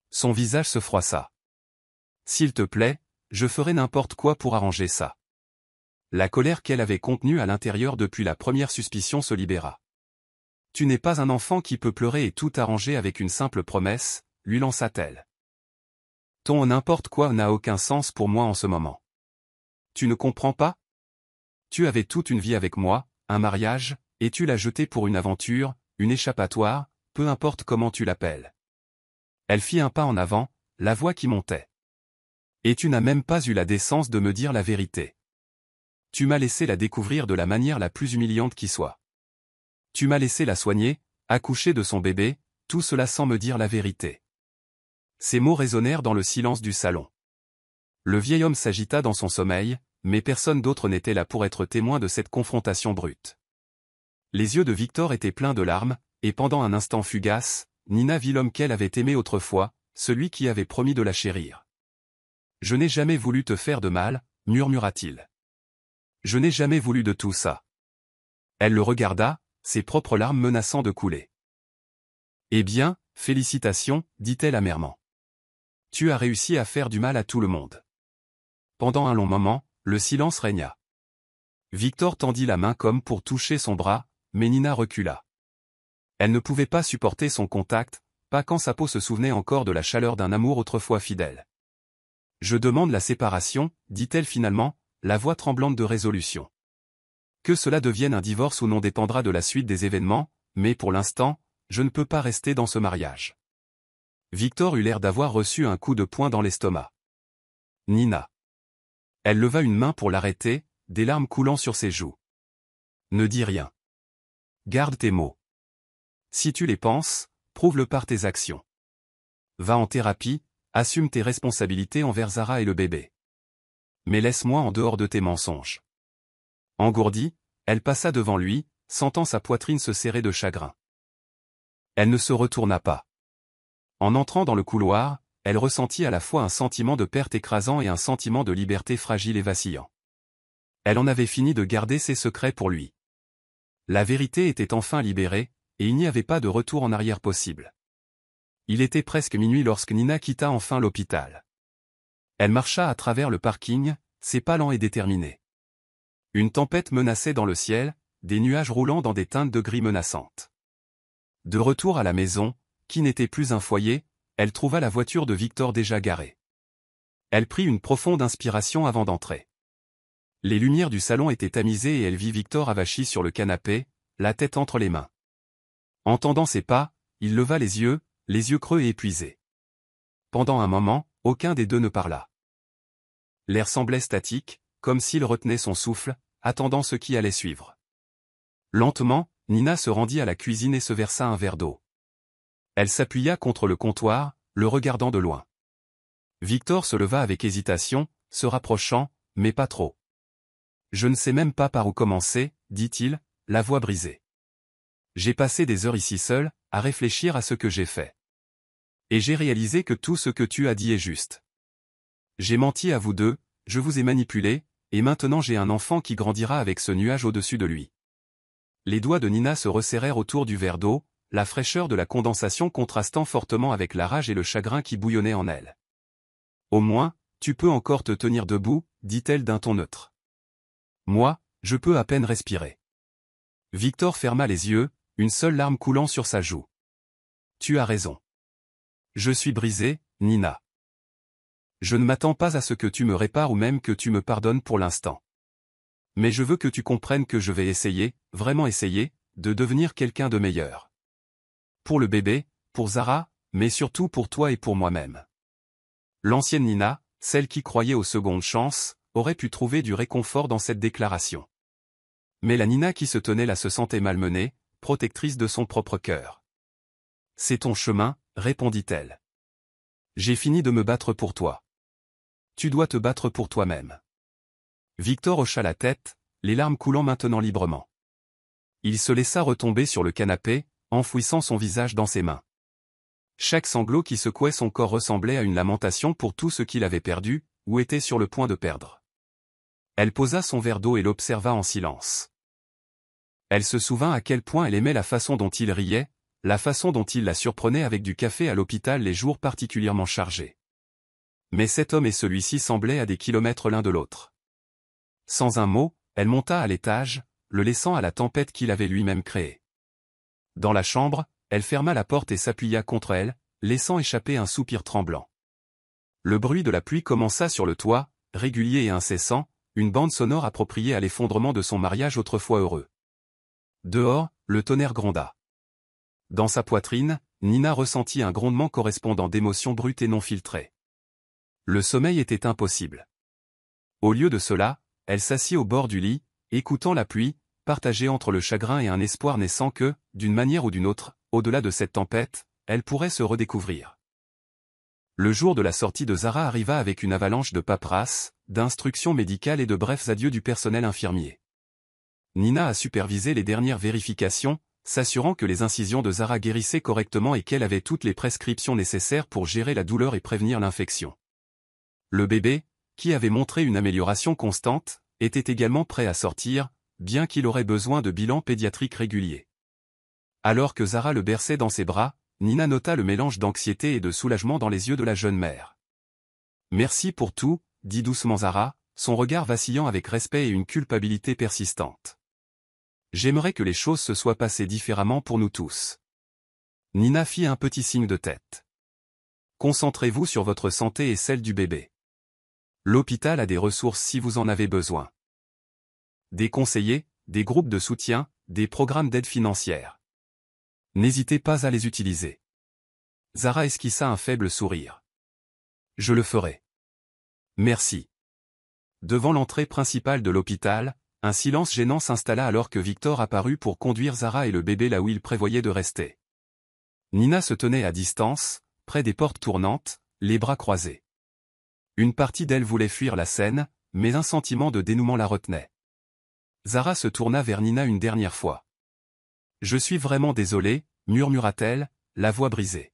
S1: Son visage se froissa. « S'il te plaît, je ferai n'importe quoi pour arranger ça. » La colère qu'elle avait contenue à l'intérieur depuis la première suspicion se libéra. « Tu n'es pas un enfant qui peut pleurer et tout arranger avec une simple promesse, » lui lança-t-elle. « Ton n'importe quoi n'a aucun sens pour moi en ce moment. Tu ne comprends pas ? Tu avais toute une vie avec moi, un mariage, et tu l'as jeté pour une aventure, une échappatoire, peu importe comment tu l'appelles. » Elle fit un pas en avant, la voix qui montait. « Et tu n'as même pas eu la décence de me dire la vérité. Tu m'as laissé la découvrir de la manière la plus humiliante qui soit. Tu m'as laissé la soigner, accoucher de son bébé, tout cela sans me dire la vérité. » Ces mots résonnèrent dans le silence du salon. Le vieil homme s'agita dans son sommeil, mais personne d'autre n'était là pour être témoin de cette confrontation brute. Les yeux de Victor étaient pleins de larmes, et pendant un instant fugace, Nina vit l'homme qu'elle avait aimé autrefois, celui qui avait promis de la chérir. « Je n'ai jamais voulu te faire de mal, » murmura-t-il. « Je n'ai jamais voulu de tout ça. » Elle le regarda, ses propres larmes menaçant de couler. « Eh bien, félicitations, dit-elle amèrement. Tu as réussi à faire du mal à tout le monde. » Pendant un long moment, le silence régna. Victor tendit la main comme pour toucher son bras, mais Nina recula. Elle ne pouvait pas supporter son contact, pas quand sa peau se souvenait encore de la chaleur d'un amour autrefois fidèle. « Je demande la séparation, dit-elle finalement, la voix tremblante de résolution. Que cela devienne un divorce ou non dépendra de la suite des événements, mais pour l'instant, je ne peux pas rester dans ce mariage. Victor eut l'air d'avoir reçu un coup de poing dans l'estomac. Nina. Elle leva une main pour l'arrêter, des larmes coulant sur ses joues. Ne dis rien. Garde tes mots. Si tu les penses, prouve-le par tes actions. Va en thérapie, assume tes responsabilités envers Zara et le bébé. Mais laisse-moi en dehors de tes mensonges. Engourdie, elle passa devant lui, sentant sa poitrine se serrer de chagrin. Elle ne se retourna pas. En entrant dans le couloir, elle ressentit à la fois un sentiment de perte écrasant et un sentiment de liberté fragile et vacillant. Elle en avait fini de garder ses secrets pour lui. La vérité était enfin libérée, et il n'y avait pas de retour en arrière possible. Il était presque minuit lorsque Nina quitta enfin l'hôpital. Elle marcha à travers le parking, ses pas lents et déterminés. Une tempête menaçait dans le ciel, des nuages roulant dans des teintes de gris menaçantes. De retour à la maison, qui n'était plus un foyer, elle trouva la voiture de Victor déjà garée. Elle prit une profonde inspiration avant d'entrer. Les lumières du salon étaient tamisées et elle vit Victor avachi sur le canapé, la tête entre les mains. Entendant ses pas, il leva les yeux creux et épuisés. Pendant un moment, aucun des deux ne parla. L'air semblait statique, comme s'il retenait son souffle, attendant ce qui allait suivre. Lentement, Nina se rendit à la cuisine et se versa un verre d'eau. Elle s'appuya contre le comptoir, le regardant de loin. Victor se leva avec hésitation, se rapprochant, mais pas trop. « Je ne sais même pas par où commencer, » dit-il, la voix brisée. « J'ai passé des heures ici seul, à réfléchir à ce que j'ai fait. Et j'ai réalisé que tout ce que tu as dit est juste. J'ai menti à vous deux, je vous ai manipulé, et maintenant j'ai un enfant qui grandira avec ce nuage au-dessus de lui. » Les doigts de Nina se resserrèrent autour du verre d'eau, la fraîcheur de la condensation contrastant fortement avec la rage et le chagrin qui bouillonnaient en elle. « Au moins, tu peux encore te tenir debout, dit-elle d'un ton neutre. Moi, je peux à peine respirer. » Victor ferma les yeux, une seule larme coulant sur sa joue. « Tu as raison. Je suis brisé, Nina. Je ne m'attends pas à ce que tu me répares ou même que tu me pardonnes pour l'instant. Mais je veux que tu comprennes que je vais essayer, vraiment essayer, de devenir quelqu'un de meilleur. Pour le bébé, pour Zara, mais surtout pour toi et pour moi-même. » L'ancienne Nina, celle qui croyait aux secondes chances, aurait pu trouver du réconfort dans cette déclaration. Mais la Nina qui se tenait là se sentait malmenée, protectrice de son propre cœur. « C'est ton chemin, » répondit-elle. « J'ai fini de me battre pour toi. Tu dois te battre pour toi-même. » Victor hocha la tête, les larmes coulant maintenant librement. Il se laissa retomber sur le canapé, enfouissant son visage dans ses mains. Chaque sanglot qui secouait son corps ressemblait à une lamentation pour tout ce qu'il avait perdu, ou était sur le point de perdre. Elle posa son verre d'eau et l'observa en silence. Elle se souvint à quel point elle aimait la façon dont il riait, la façon dont il la surprenait avec du café à l'hôpital les jours particulièrement chargés. Mais cet homme et celui-ci semblaient à des kilomètres l'un de l'autre. Sans un mot, elle monta à l'étage, le laissant à la tempête qu'il avait lui-même créée. Dans la chambre, elle ferma la porte et s'appuya contre elle, laissant échapper un soupir tremblant. Le bruit de la pluie commença sur le toit, régulier et incessant, une bande sonore appropriée à l'effondrement de son mariage autrefois heureux. Dehors, le tonnerre gronda. Dans sa poitrine, Nina ressentit un grondement correspondant d'émotions brutes et non filtrées. Le sommeil était impossible. Au lieu de cela, elle s'assit au bord du lit, écoutant la pluie, partagée entre le chagrin et un espoir naissant que, d'une manière ou d'une autre, au-delà de cette tempête, elle pourrait se redécouvrir. Le jour de la sortie de Zara arriva avec une avalanche de paperasses, d'instructions médicales et de brefs adieux du personnel infirmier. Nina a supervisé les dernières vérifications, s'assurant que les incisions de Zara guérissaient correctement et qu'elle avait toutes les prescriptions nécessaires pour gérer la douleur et prévenir l'infection. Le bébé, qui avait montré une amélioration constante, était également prêt à sortir, bien qu'il aurait besoin de bilans pédiatriques réguliers. Alors que Zara le berçait dans ses bras, Nina nota le mélange d'anxiété et de soulagement dans les yeux de la jeune mère. « Merci pour tout, » dit doucement Zara, son regard vacillant avec respect et une culpabilité persistante. « J'aimerais que les choses se soient passées différemment pour nous tous. » Nina fit un petit signe de tête. « Concentrez-vous sur votre santé et celle du bébé. L'hôpital a des ressources si vous en avez besoin. Des conseillers, des groupes de soutien, des programmes d'aide financière. N'hésitez pas à les utiliser. Zara esquissa un faible sourire. Je le ferai. Merci. Devant l'entrée principale de l'hôpital, un silence gênant s'installa alors que Victor apparut pour conduire Zara et le bébé là où il prévoyait de rester. Nina se tenait à distance, près des portes tournantes, les bras croisés. Une partie d'elle voulait fuir la scène, mais un sentiment de dénouement la retenait. Zara se tourna vers Nina une dernière fois. « Je suis vraiment désolée, murmura-t-elle, la voix brisée.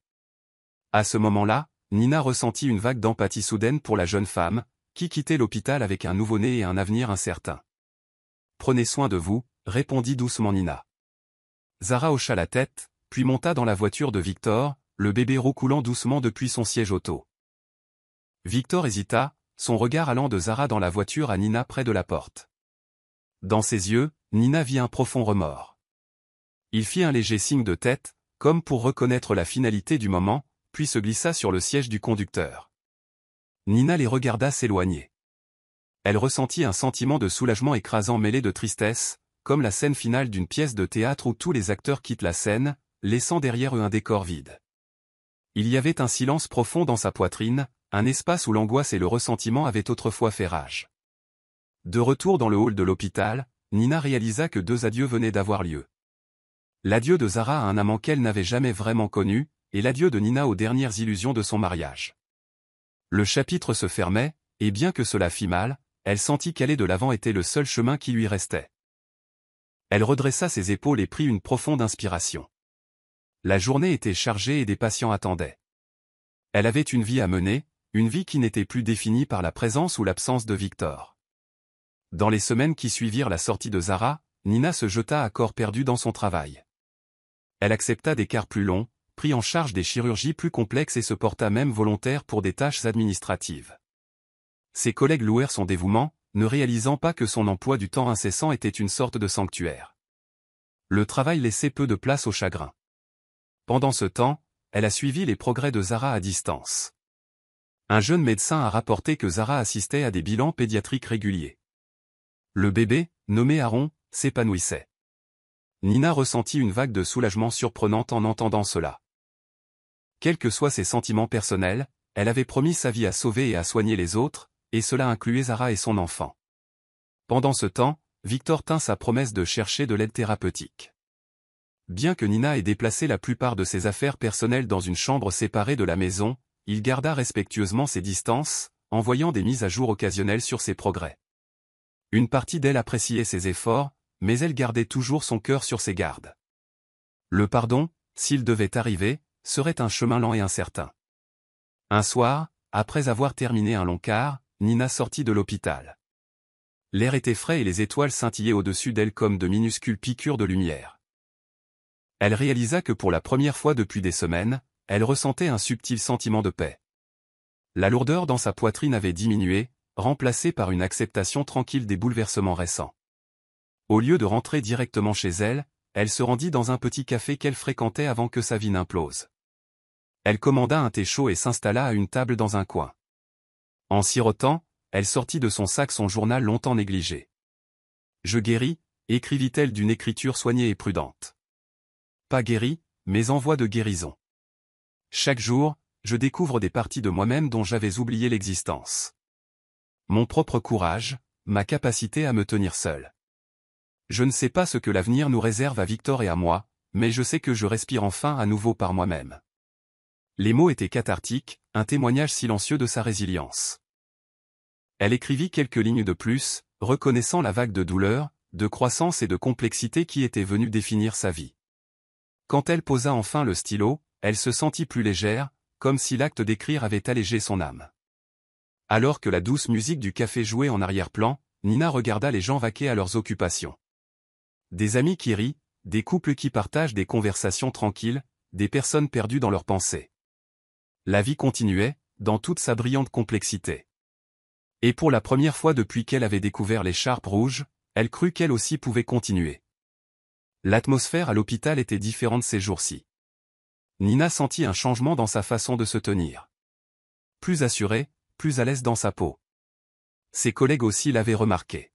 S1: À ce moment-là, Nina ressentit une vague d'empathie soudaine pour la jeune femme, qui quittait l'hôpital avec un nouveau-né et un avenir incertain. « Prenez soin de vous, répondit doucement Nina. Zara hocha la tête, puis monta dans la voiture de Victor, le bébé roucoulant doucement depuis son siège auto. Victor hésita, son regard allant de Zara dans la voiture à Nina près de la porte. Dans ses yeux, Nina vit un profond remords. Il fit un léger signe de tête, comme pour reconnaître la finalité du moment, puis se glissa sur le siège du conducteur. Nina les regarda s'éloigner. Elle ressentit un sentiment de soulagement écrasant mêlé de tristesse, comme la scène finale d'une pièce de théâtre où tous les acteurs quittent la scène, laissant derrière eux un décor vide. Il y avait un silence profond dans sa poitrine, un espace où l'angoisse et le ressentiment avaient autrefois fait rage. De retour dans le hall de l'hôpital, Nina réalisa que 2 adieux venaient d'avoir lieu. L'adieu de Zara à un amant qu'elle n'avait jamais vraiment connu, et l'adieu de Nina aux dernières illusions de son mariage. Le chapitre se fermait, et bien que cela fît mal, elle sentit qu'aller de l'avant était le seul chemin qui lui restait. Elle redressa ses épaules et prit une profonde inspiration. La journée était chargée et des patients attendaient. Elle avait une vie à mener, une vie qui n'était plus définie par la présence ou l'absence de Victor. Dans les semaines qui suivirent la sortie de Zara, Nina se jeta à corps perdu dans son travail. Elle accepta des quarts plus longs, prit en charge des chirurgies plus complexes et se porta même volontaire pour des tâches administratives. Ses collègues louèrent son dévouement, ne réalisant pas que son emploi du temps incessant était une sorte de sanctuaire. Le travail laissait peu de place au chagrin. Pendant ce temps, elle a suivi les progrès de Zara à distance. Un jeune médecin a rapporté que Zara assistait à des bilans pédiatriques réguliers. Le bébé, nommé Aaron, s'épanouissait. Nina ressentit une vague de soulagement surprenante en entendant cela. Quels que soient ses sentiments personnels, elle avait promis sa vie à sauver et à soigner les autres, et cela incluait Zara et son enfant. Pendant ce temps, Victor tint sa promesse de chercher de l'aide thérapeutique. Bien que Nina ait déplacé la plupart de ses affaires personnelles dans une chambre séparée de la maison, il garda respectueusement ses distances, envoyant des mises à jour occasionnelles sur ses progrès. Une partie d'elle appréciait ses efforts, mais elle gardait toujours son cœur sur ses gardes. Le pardon, s'il devait arriver, serait un chemin lent et incertain. Un soir, après avoir terminé un long quart, Nina sortit de l'hôpital. L'air était frais et les étoiles scintillaient au-dessus d'elle comme de minuscules piqûres de lumière. Elle réalisa que pour la première fois depuis des semaines, elle ressentait un subtil sentiment de paix. La lourdeur dans sa poitrine avait diminué, remplacée par une acceptation tranquille des bouleversements récents. Au lieu de rentrer directement chez elle, elle se rendit dans un petit café qu'elle fréquentait avant que sa vie n'implose. Elle commanda un thé chaud et s'installa à une table dans un coin. En sirotant, elle sortit de son sac son journal longtemps négligé. « Je guéris », écrivit-elle d'une écriture soignée et prudente. Pas guéri, mais en voie de guérison. Chaque jour, je découvre des parties de moi-même dont j'avais oublié l'existence. Mon propre courage, ma capacité à me tenir seul. Je ne sais pas ce que l'avenir nous réserve à Victor et à moi, mais je sais que je respire enfin à nouveau par moi-même. Les mots étaient cathartiques, un témoignage silencieux de sa résilience. Elle écrivit quelques lignes de plus, reconnaissant la vague de douleur, de croissance et de complexité qui était venue définir sa vie. Quand elle posa enfin le stylo, elle se sentit plus légère, comme si l'acte d'écrire avait allégé son âme. Alors que la douce musique du café jouait en arrière-plan, Nina regarda les gens vaquer à leurs occupations. Des amis qui rient, des couples qui partagent des conversations tranquilles, des personnes perdues dans leurs pensées. La vie continuait, dans toute sa brillante complexité. Et pour la première fois depuis qu'elle avait découvert l'écharpe rouge, elle crut qu'elle aussi pouvait continuer. L'atmosphère à l'hôpital était différente ces jours-ci. Nina sentit un changement dans sa façon de se tenir. Plus assurée, plus à l'aise dans sa peau. Ses collègues aussi l'avaient remarqué.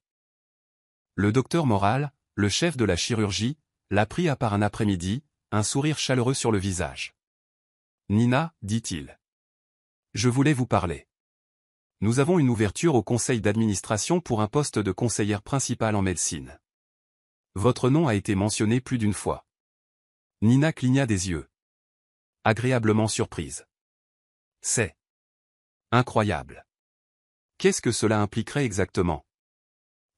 S1: Le docteur Moral, le chef de la chirurgie, la prit à part un après-midi, un sourire chaleureux sur le visage. Nina, dit-il. Je voulais vous parler. Nous avons une ouverture au conseil d'administration pour un poste de conseillère principale en médecine. Votre nom a été mentionné plus d'une fois. Nina cligna des yeux. Agréablement surprise. C'est incroyable. Qu'est-ce que cela impliquerait exactement?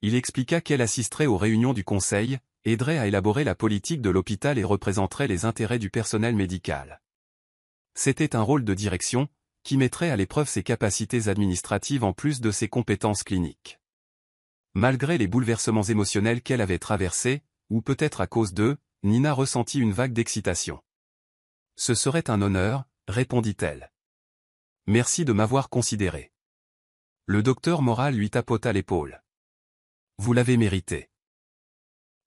S1: Il expliqua qu'elle assisterait aux réunions du conseil, aiderait à élaborer la politique de l'hôpital et représenterait les intérêts du personnel médical. C'était un rôle de direction, qui mettrait à l'épreuve ses capacités administratives en plus de ses compétences cliniques. Malgré les bouleversements émotionnels qu'elle avait traversés, ou peut-être à cause d'eux, Nina ressentit une vague d'excitation. Ce serait un honneur, répondit-elle. Merci de m'avoir considéré. Le docteur Moral lui tapota l'épaule. Vous l'avez mérité.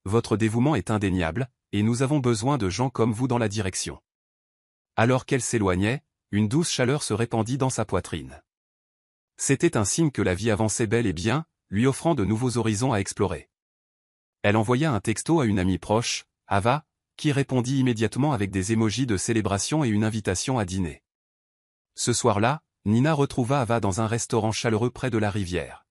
S1: Votre dévouement est indéniable, et nous avons besoin de gens comme vous dans la direction. Alors qu'elle s'éloignait, une douce chaleur se répandit dans sa poitrine. C'était un signe que la vie avançait bel et bien, lui offrant de nouveaux horizons à explorer. Elle envoya un texto à une amie proche, Ava, qui répondit immédiatement avec des émojis de célébration et une invitation à dîner. Ce soir-là, Nina retrouva Ava dans un restaurant chaleureux près de la rivière.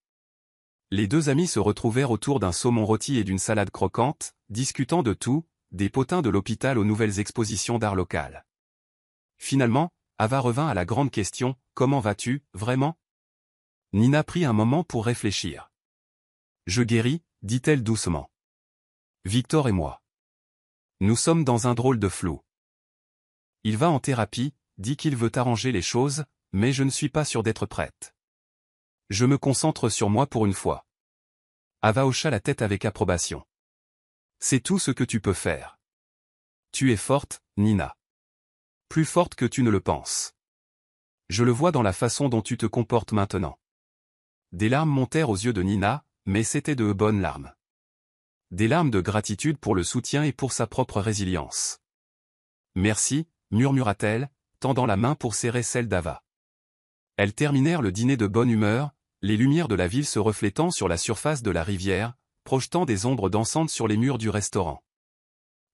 S1: Les deux amis se retrouvèrent autour d'un saumon rôti et d'une salade croquante, discutant de tout, des potins de l'hôpital aux nouvelles expositions d'art local. Finalement, Ava revint à la grande question, comment vas-tu, vraiment? Nina prit un moment pour réfléchir. Je guéris, dit-elle doucement. Victor et moi. Nous sommes dans un drôle de flou. Il va en thérapie, dit qu'il veut arranger les choses, mais je ne suis pas sûre d'être prête. Je me concentre sur moi pour une fois. Ava hocha la tête avec approbation. C'est tout ce que tu peux faire. Tu es forte, Nina. Plus forte que tu ne le penses. Je le vois dans la façon dont tu te comportes maintenant. Des larmes montèrent aux yeux de Nina, mais c'étaient de bonnes larmes. Des larmes de gratitude pour le soutien et pour sa propre résilience. Merci, murmura-t-elle, tendant la main pour serrer celle d'Ava. Elles terminèrent le dîner de bonne humeur, les lumières de la ville se reflétant sur la surface de la rivière, projetant des ombres dansantes sur les murs du restaurant.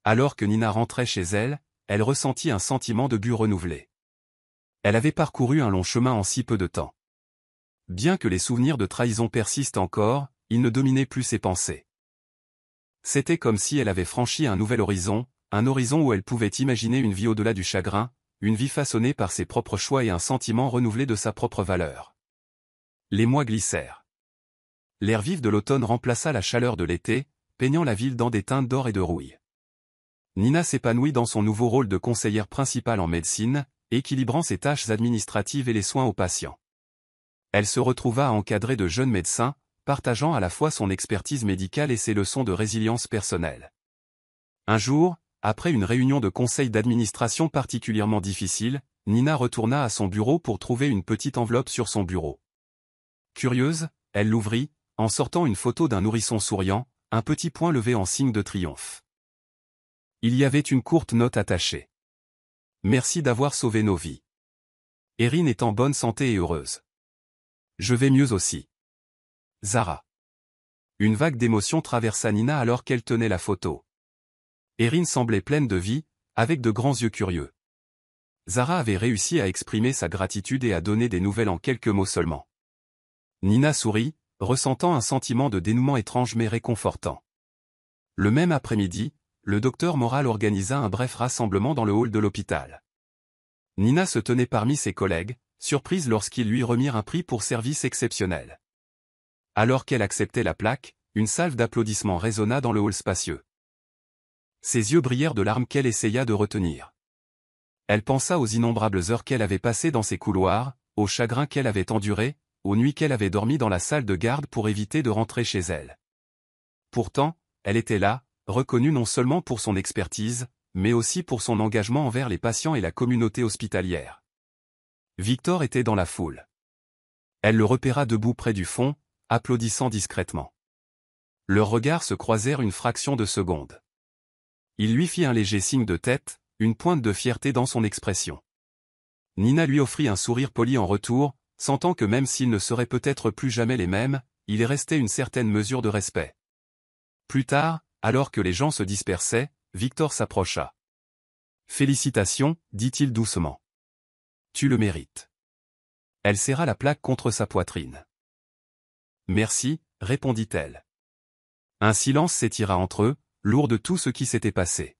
S1: Alors que Nina rentrait chez elle, elle ressentit un sentiment de but renouvelé. Elle avait parcouru un long chemin en si peu de temps. Bien que les souvenirs de trahison persistent encore, ils ne dominaient plus ses pensées. C'était comme si elle avait franchi un nouvel horizon, un horizon où elle pouvait imaginer une vie au-delà du chagrin, une vie façonnée par ses propres choix et un sentiment renouvelé de sa propre valeur. Les mois glissèrent. L'air vif de l'automne remplaça la chaleur de l'été, peignant la ville dans des teintes d'or et de rouille. Nina s'épanouit dans son nouveau rôle de conseillère principale en médecine, équilibrant ses tâches administratives et les soins aux patients. Elle se retrouva à encadrer de jeunes médecins, partageant à la fois son expertise médicale et ses leçons de résilience personnelle. Un jour, après une réunion de conseil d'administration particulièrement difficile, Nina retourna à son bureau pour trouver une petite enveloppe sur son bureau. Curieuse, elle l'ouvrit, en sortant une photo d'un nourrisson souriant, un petit poing levé en signe de triomphe. Il y avait une courte note attachée. Merci d'avoir sauvé nos vies. Erin est en bonne santé et heureuse. Je vais mieux aussi. Zara. Une vague d'émotion traversa Nina alors qu'elle tenait la photo. Erin semblait pleine de vie, avec de grands yeux curieux. Zara avait réussi à exprimer sa gratitude et à donner des nouvelles en quelques mots seulement. Nina sourit, ressentant un sentiment de dénouement étrange mais réconfortant. Le même après-midi, le docteur Moral organisa un bref rassemblement dans le hall de l'hôpital. Nina se tenait parmi ses collègues, surprise lorsqu'ils lui remirent un prix pour service exceptionnel. Alors qu'elle acceptait la plaque, une salve d'applaudissements résonna dans le hall spacieux. Ses yeux brillèrent de larmes qu'elle essaya de retenir. Elle pensa aux innombrables heures qu'elle avait passées dans ces couloirs, aux chagrins qu'elle avait endurés, aux nuits qu'elle avait dormi dans la salle de garde pour éviter de rentrer chez elle. Pourtant, elle était là, reconnue non seulement pour son expertise, mais aussi pour son engagement envers les patients et la communauté hospitalière. Victor était dans la foule. Elle le repéra debout près du fond, applaudissant discrètement. Leurs regards se croisèrent une fraction de seconde. Il lui fit un léger signe de tête, une pointe de fierté dans son expression. Nina lui offrit un sourire poli en retour, sentant que même s'ils ne seraient peut-être plus jamais les mêmes, il y restait une certaine mesure de respect. Plus tard, alors que les gens se dispersaient, Victor s'approcha. « Félicitations, dit-il doucement. tu le mérites. Elle serra la plaque contre sa poitrine. Merci, répondit-elle. Un silence s'étira entre eux, lourd de tout ce qui s'était passé.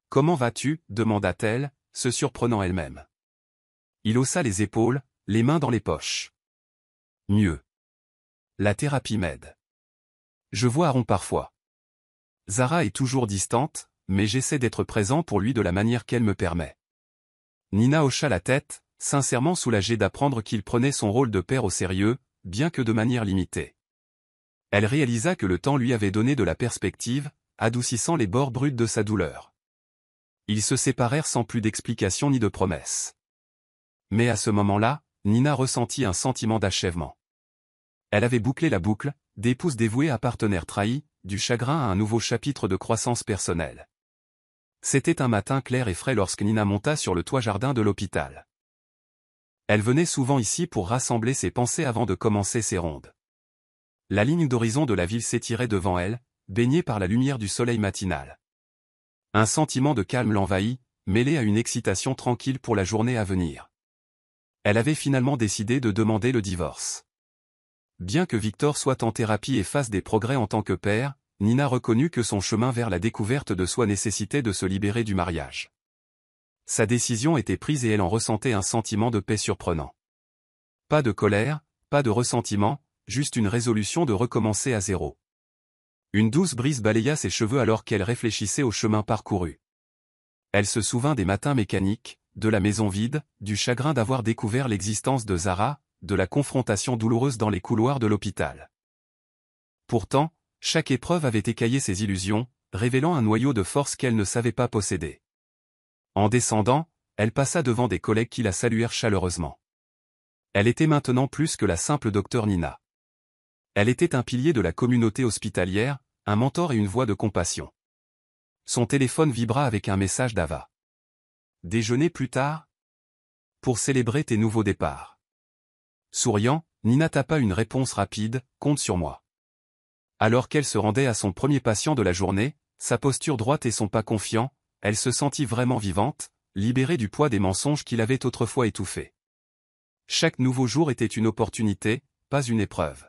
S1: Comment vas-tu, demanda-t-elle, se surprenant elle-même. Il haussa les épaules, les mains dans les poches. Mieux. La thérapie m'aide. Je vois Aaron parfois. Zara est toujours distante, mais j'essaie d'être présent pour lui de la manière qu'elle me permet. Nina hocha la tête, sincèrement soulagée d'apprendre qu'il prenait son rôle de père au sérieux, bien que de manière limitée. Elle réalisa que le temps lui avait donné de la perspective, adoucissant les bords bruts de sa douleur. Ils se séparèrent sans plus d'explications ni de promesses. Mais à ce moment-là, Nina ressentit un sentiment d'achèvement. Elle avait bouclé la boucle, d'épouse dévouée à partenaire trahi, du chagrin à un nouveau chapitre de croissance personnelle. C'était un matin clair et frais lorsque Nina monta sur le toit-jardin de l'hôpital. Elle venait souvent ici pour rassembler ses pensées avant de commencer ses rondes. La ligne d'horizon de la ville s'étirait devant elle, baignée par la lumière du soleil matinal. Un sentiment de calme l'envahit, mêlé à une excitation tranquille pour la journée à venir. Elle avait finalement décidé de demander le divorce. Bien que Victor soit en thérapie et fasse des progrès en tant que père, Nina reconnut que son chemin vers la découverte de soi nécessitait de se libérer du mariage. Sa décision était prise et elle en ressentait un sentiment de paix surprenant. Pas de colère, pas de ressentiment, juste une résolution de recommencer à zéro. Une douce brise balaya ses cheveux alors qu'elle réfléchissait au chemin parcouru. Elle se souvint des matins mécaniques, de la maison vide, du chagrin d'avoir découvert l'existence de Zara, de la confrontation douloureuse dans les couloirs de l'hôpital. Pourtant, chaque épreuve avait écaillé ses illusions, révélant un noyau de force qu'elle ne savait pas posséder. En descendant, elle passa devant des collègues qui la saluèrent chaleureusement. Elle était maintenant plus que la simple docteure Nina. Elle était un pilier de la communauté hospitalière, un mentor et une voix de compassion. Son téléphone vibra avec un message d'Ava. Déjeuner plus tard? Pour célébrer tes nouveaux départs. Souriant, Nina tapa une réponse rapide, compte sur moi. Alors qu'elle se rendait à son premier patient de la journée, sa posture droite et son pas confiant, elle se sentit vraiment vivante, libérée du poids des mensonges qui l'avaient autrefois étouffée. Chaque nouveau jour était une opportunité, pas une épreuve.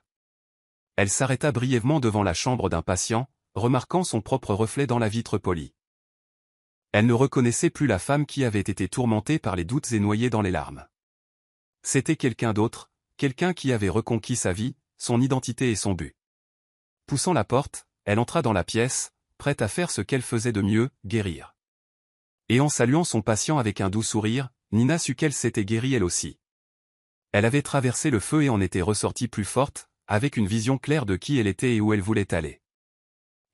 S1: Elle s'arrêta brièvement devant la chambre d'un patient, remarquant son propre reflet dans la vitre polie. Elle ne reconnaissait plus la femme qui avait été tourmentée par les doutes et noyée dans les larmes. C'était quelqu'un d'autre, quelqu'un qui avait reconquis sa vie, son identité et son but. Poussant la porte, elle entra dans la pièce, prête à faire ce qu'elle faisait de mieux, guérir. Et en saluant son patient avec un doux sourire, Nina sut qu'elle s'était guérie elle aussi. Elle avait traversé le feu et en était ressortie plus forte, avec une vision claire de qui elle était et où elle voulait aller.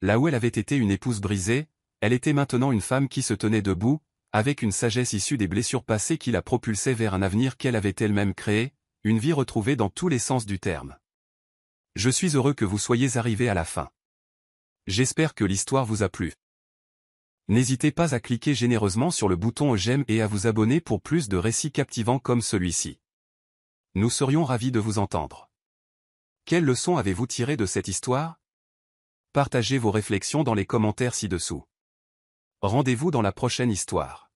S1: Là où elle avait été une épouse brisée, elle était maintenant une femme qui se tenait debout, avec une sagesse issue des blessures passées qui la propulsait vers un avenir qu'elle avait elle-même créé, une vie retrouvée dans tous les sens du terme. Je suis heureux que vous soyez arrivés à la fin. J'espère que l'histoire vous a plu. N'hésitez pas à cliquer généreusement sur le bouton j'aime et à vous abonner pour plus de récits captivants comme celui-ci. Nous serions ravis de vous entendre. Quelle leçon avez-vous tiré de cette histoire? Partagez vos réflexions dans les commentaires ci-dessous. Rendez-vous dans la prochaine histoire.